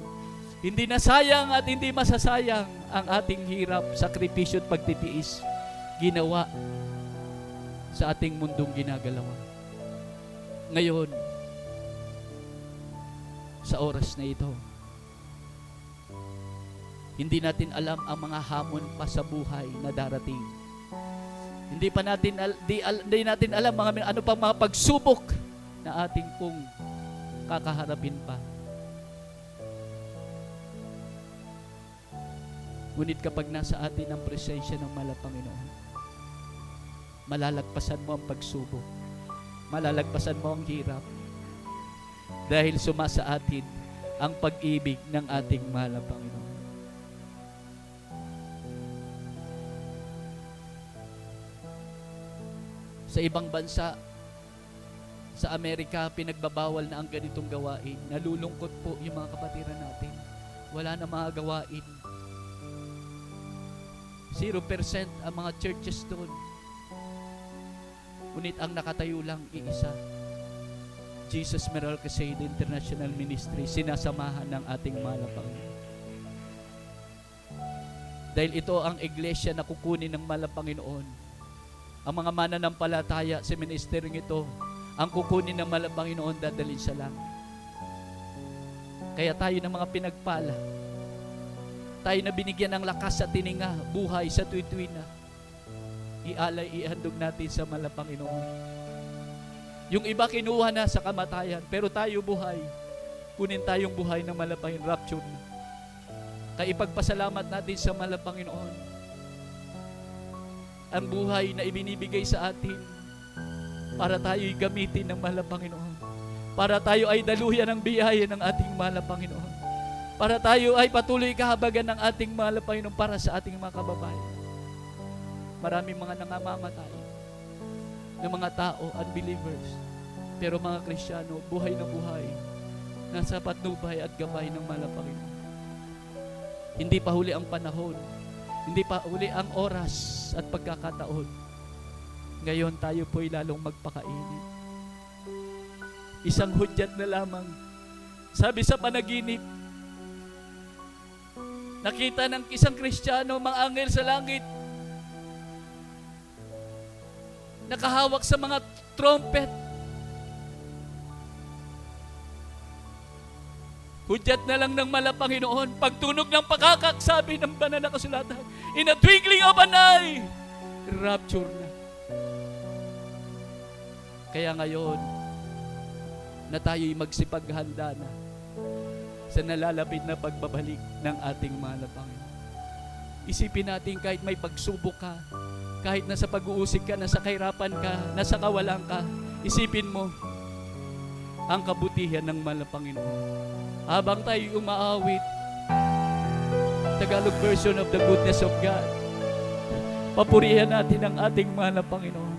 Hindi na sayang at hindi masasayang ang ating hirap, sakripisyo at pagtitiis ginawa sa ating mundong ginagalawan. Ngayon, sa oras na ito, hindi natin alam ang mga hamon pa sa buhay na darating. Hindi natin alam ano pa mga pagsubok na ating pong kakaharapin pa. Ngunit kapag nasa atin ang presensya ng mahal na Panginoon, malalagpasan mo ang pagsubok. Malalagpasan mo ang hirap. Dahil sumasa atin ang pag-ibig ng ating mahal na Panginoon. Sa ibang bansa, sa Amerika, pinagbabawal na ang ganitong gawain. Nalulungkot po yung mga kapatiran natin. Wala na mga gawain. 0% ang mga churches doon. Ngunit ang nakatayo lang iisa. Jesus Miracle Crusade International Ministry, sinasamahan ng ating mahal na Panginoon. Dahil ito ang iglesia na kukunin ng mahal na Panginoon ang mga mananampalataya sa ministeryong ito, ang kukunin ng Panginoon dadalhin sa langit. Kaya tayo ng mga pinagpala, tayo na binigyan ng lakas sa tininga, buhay sa tuwi-tuwi na, ihandog natin sa Panginoon. Yung iba kinuha na sa kamatayan, pero tayo buhay. Kunin tayong buhay ng Panginoon, rapture na. Kaya ipagpasalamat natin sa Panginoon ang buhay na ibinibigay sa atin para tayo'y gamitin ng Panginoon. Para tayo ay daluyan ng biyaya ng ating Panginoon. Para tayo ay patuloy kahabagan ng ating Panginoon para sa ating mga kababayan. Maraming mga nangamamatay ng mga tao, unbelievers. Pero mga Kristiyano, buhay na buhay, nasa patnubay at gabay ng Panginoon. Hindi pa huli ang panahon, hindi pa huli ang oras at pagkakataon. Ngayon tayo po'y lalong magpakainit. Isang hudyat na lamang. Sabi sa panaginip, nakita ng isang Kristiyano, mga anghel sa langit, nakahawak sa mga trumpet. Hudyat na lang ng Panginoon, pagtunog ng pakakak, sabi ng banal na kasulatan, in a twinkling of an eye, rapture na. Kaya ngayon, na tayo'y magsipaghanda na sa nalalapit na pagbabalik ng ating Panginoon. Isipin natin kahit may pagsubok ka, kahit nasa pag-uusig ka, nasa kahirapan ka, nasa kawalan ka, isipin mo ang kabutihan ng Panginoon. Habang tayo umaawit, Tagalog version of the goodness of God, papurihan natin ang ating Panginoon.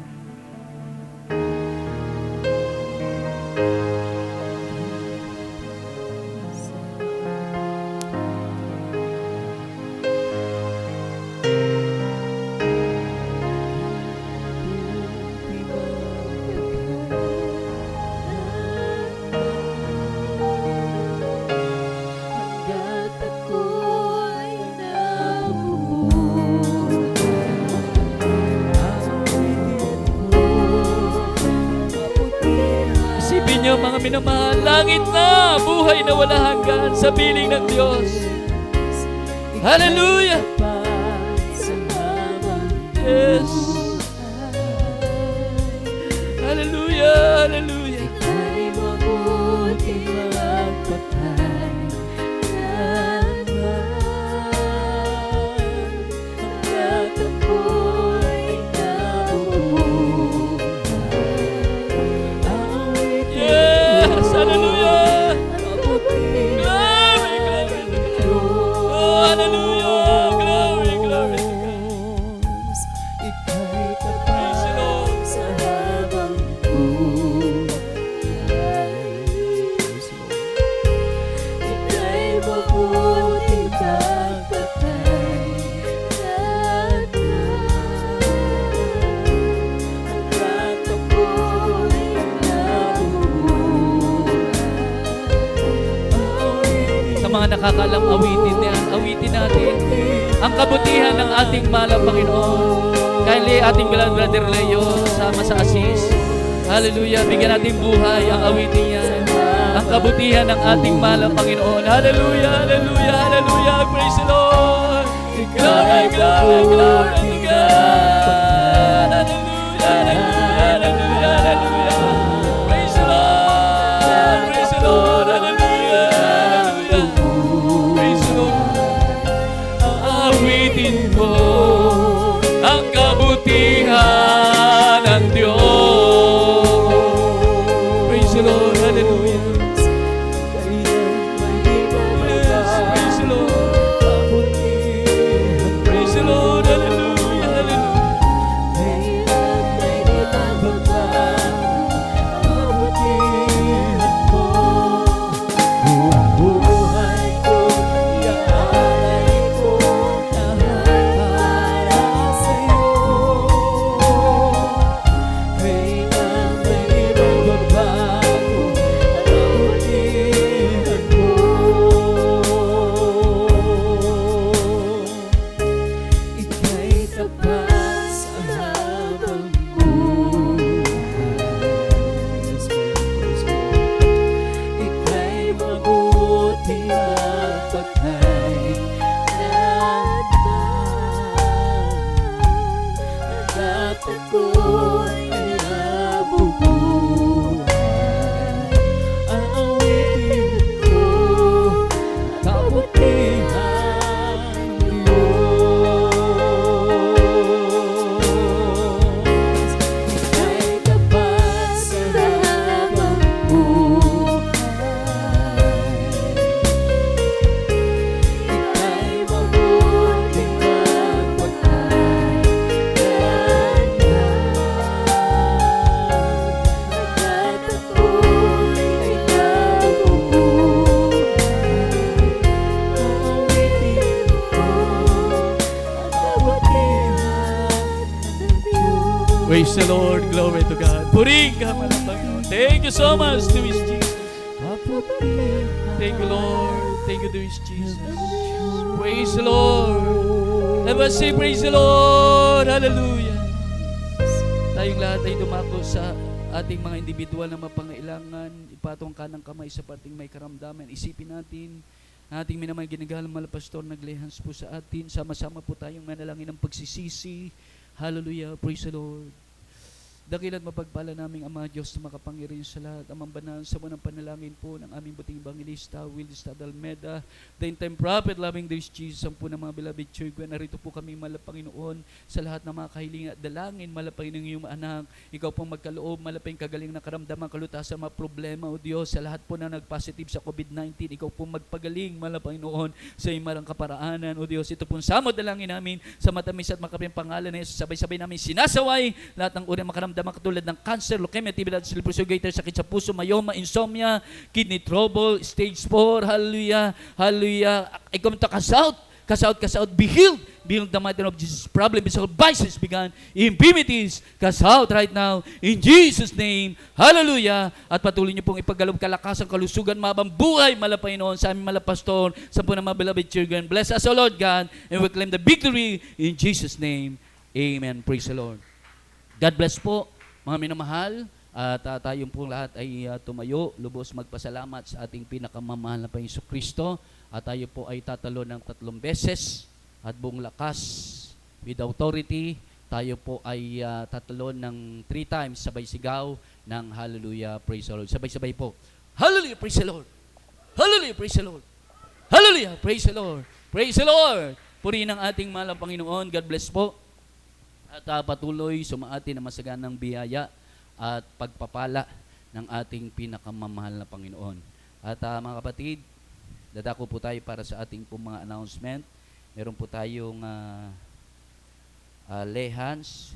Mga minamahal, langit na, buhay na wala hanggan sa piling ng Diyos. Hallelujah! Yes! Hallelujah! Hallelujah! Nakakalam awitin niya, awitin natin ang kabutihan ng ating mahal Panginoon. Kindly ating beloved brother Leo, sama sa Asis. Hallelujah, bigyan natin buhay ang awitin niya, ang kabutihan ng ating mahal Panginoon. Hallelujah, hallelujah, hallelujah, praise the Lord. Glory, glory, glory to God. Hallelujah, hallelujah, hallelujah, hallelujah. Praise the Lord, praise the Lord, hallelujah. Awitin mo ang kabutihan ng Diyos. Praise the Lord, hallelujah. Yes, praise the Lord. Praise the Lord, hallelujah, hallelujah. the Lord. Glory to God. Purihin ka, mahal na Panginoon. Thank you so much, Luis Jesus. Thank you, Lord. Thank you, Luis Jesus. Praise the Lord. Let us say, praise the Lord. Hallelujah. Tayong lahat ay dumako sa ating mga individual na mapangailangan. Ipatong ka ng kamay sa parting may karamdaman. Isipin natin, ating minamay ginagalang mahal na pastor, naglehans po sa atin. Sama-sama po tayong manalangin ng pagsisisi. Hallelujah. Praise the Lord. Dakilat mapagpala naming Ama Diyos na makapangyarihan sa lahat. Amang banal sa munang panalangin po ng aming buting evangelista, Willis Almeda, the in-time prophet, loving Deus Jesus, ang po ng mga beloved church. Narito po kami, mahal na Panginoon, sa lahat ng mga kahilingan at dalangin, mahal na Panginoon, iyong anak. Ikaw pong magkaloob, mahal na Panginoon, kagaling na karamdaman, kalutasan, mga problema, O Diyos, sa lahat po na nag-positive sa COVID-19, ikaw pong magpagaling, mahal na Panginoon, sa imarang kaparaanan, O Diyos. Ito pong samod dalangin namin sa matamis at makaping pangalan na Jesus. Sabay-sabay namin sinasaway lahat ng uri makaramdaman katulad ng cancer, leukemia, TB, cerebral gator, sakit sa puso, myoma, insomnia, kidney trouble, stage 4, hallelujah, hallelujah. I come to cast out, be healed the mighty name of Jesus. Problem is all vices began, infirmities, cast out right now, in Jesus' name, hallelujah. At patuloy niyo pong ipagalob kalakasan, kalusugan, mabang buhay, malapay noon sa aming malapastor, sa po ng mga beloved children. Bless us, O Lord God, and we claim the victory in Jesus' name. Amen. Praise the Lord. God bless po, mga minamahal, at tayong pong lahat ay tumayo, lubos magpasalamat sa ating pinakamamahal na Panginoon Kristo, at tayo po ay tatalo ng 3 beses at buong lakas with authority. Tayo po ay tatalo ng 3 times, sabay sigaw ng hallelujah, praise the Lord. Sabay-sabay po, hallelujah, praise the Lord, hallelujah, praise the Lord, hallelujah, praise the Lord, praise the Lord. Purihin ang ating mahal na Panginoon. God bless po. At patuloy sumaati na masaganang biyaya at pagpapala ng ating pinakamamahal na Panginoon. At mga kapatid, dadako po tayo para sa ating pong mga announcement. Meron po tayong lehans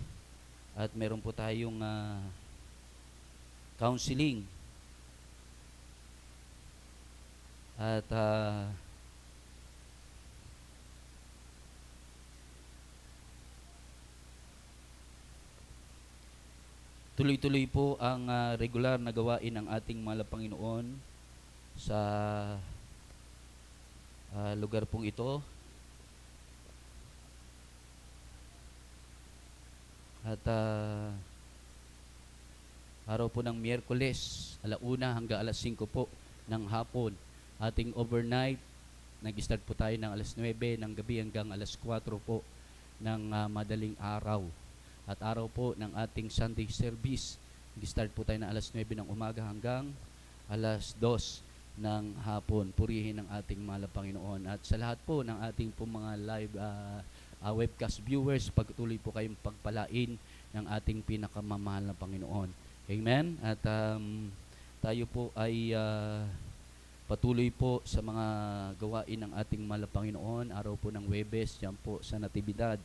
at meron po tayong counseling. At tuloy-tuloy po ang regular na gawain ng ating mahal na Panginoon sa lugar pong ito. At araw po ng Miyerkules, 1:00 hanggang 5:00 po ng hapon. Ating overnight, nag-start po tayo ng 9:00 ng gabi hanggang 4:00 po ng madaling araw. At araw po ng ating Sunday service, nag-start po tayo ng 9:00 ng umaga hanggang 2:00 ng hapon. Purihin ang ating mahal na Panginoon. At sa lahat po ng ating po mga live webcast viewers, pagtuloy po kayong pagpalain ng ating pinakamamahal na Panginoon. Amen? At tayo po ay patuloy po sa mga gawain ng ating mahal na Panginoon. Araw po ng Huwebes, yan po sa Natividad.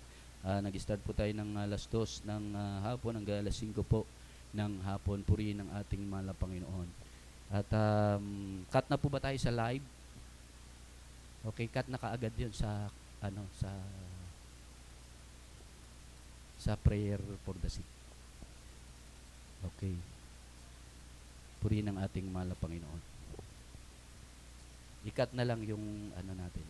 Nag-start po tayo ng 2:00 ng hapon hanggang 5:00 po ng hapon. Purihin ang ating mahal na Panginoon. At cut na po ba tayo sa live? Okay, cut na kaagad yun sa sa prayer for the sick. Okay. Purihin ang ating mahal na Panginoon. I-cut na lang yung natin.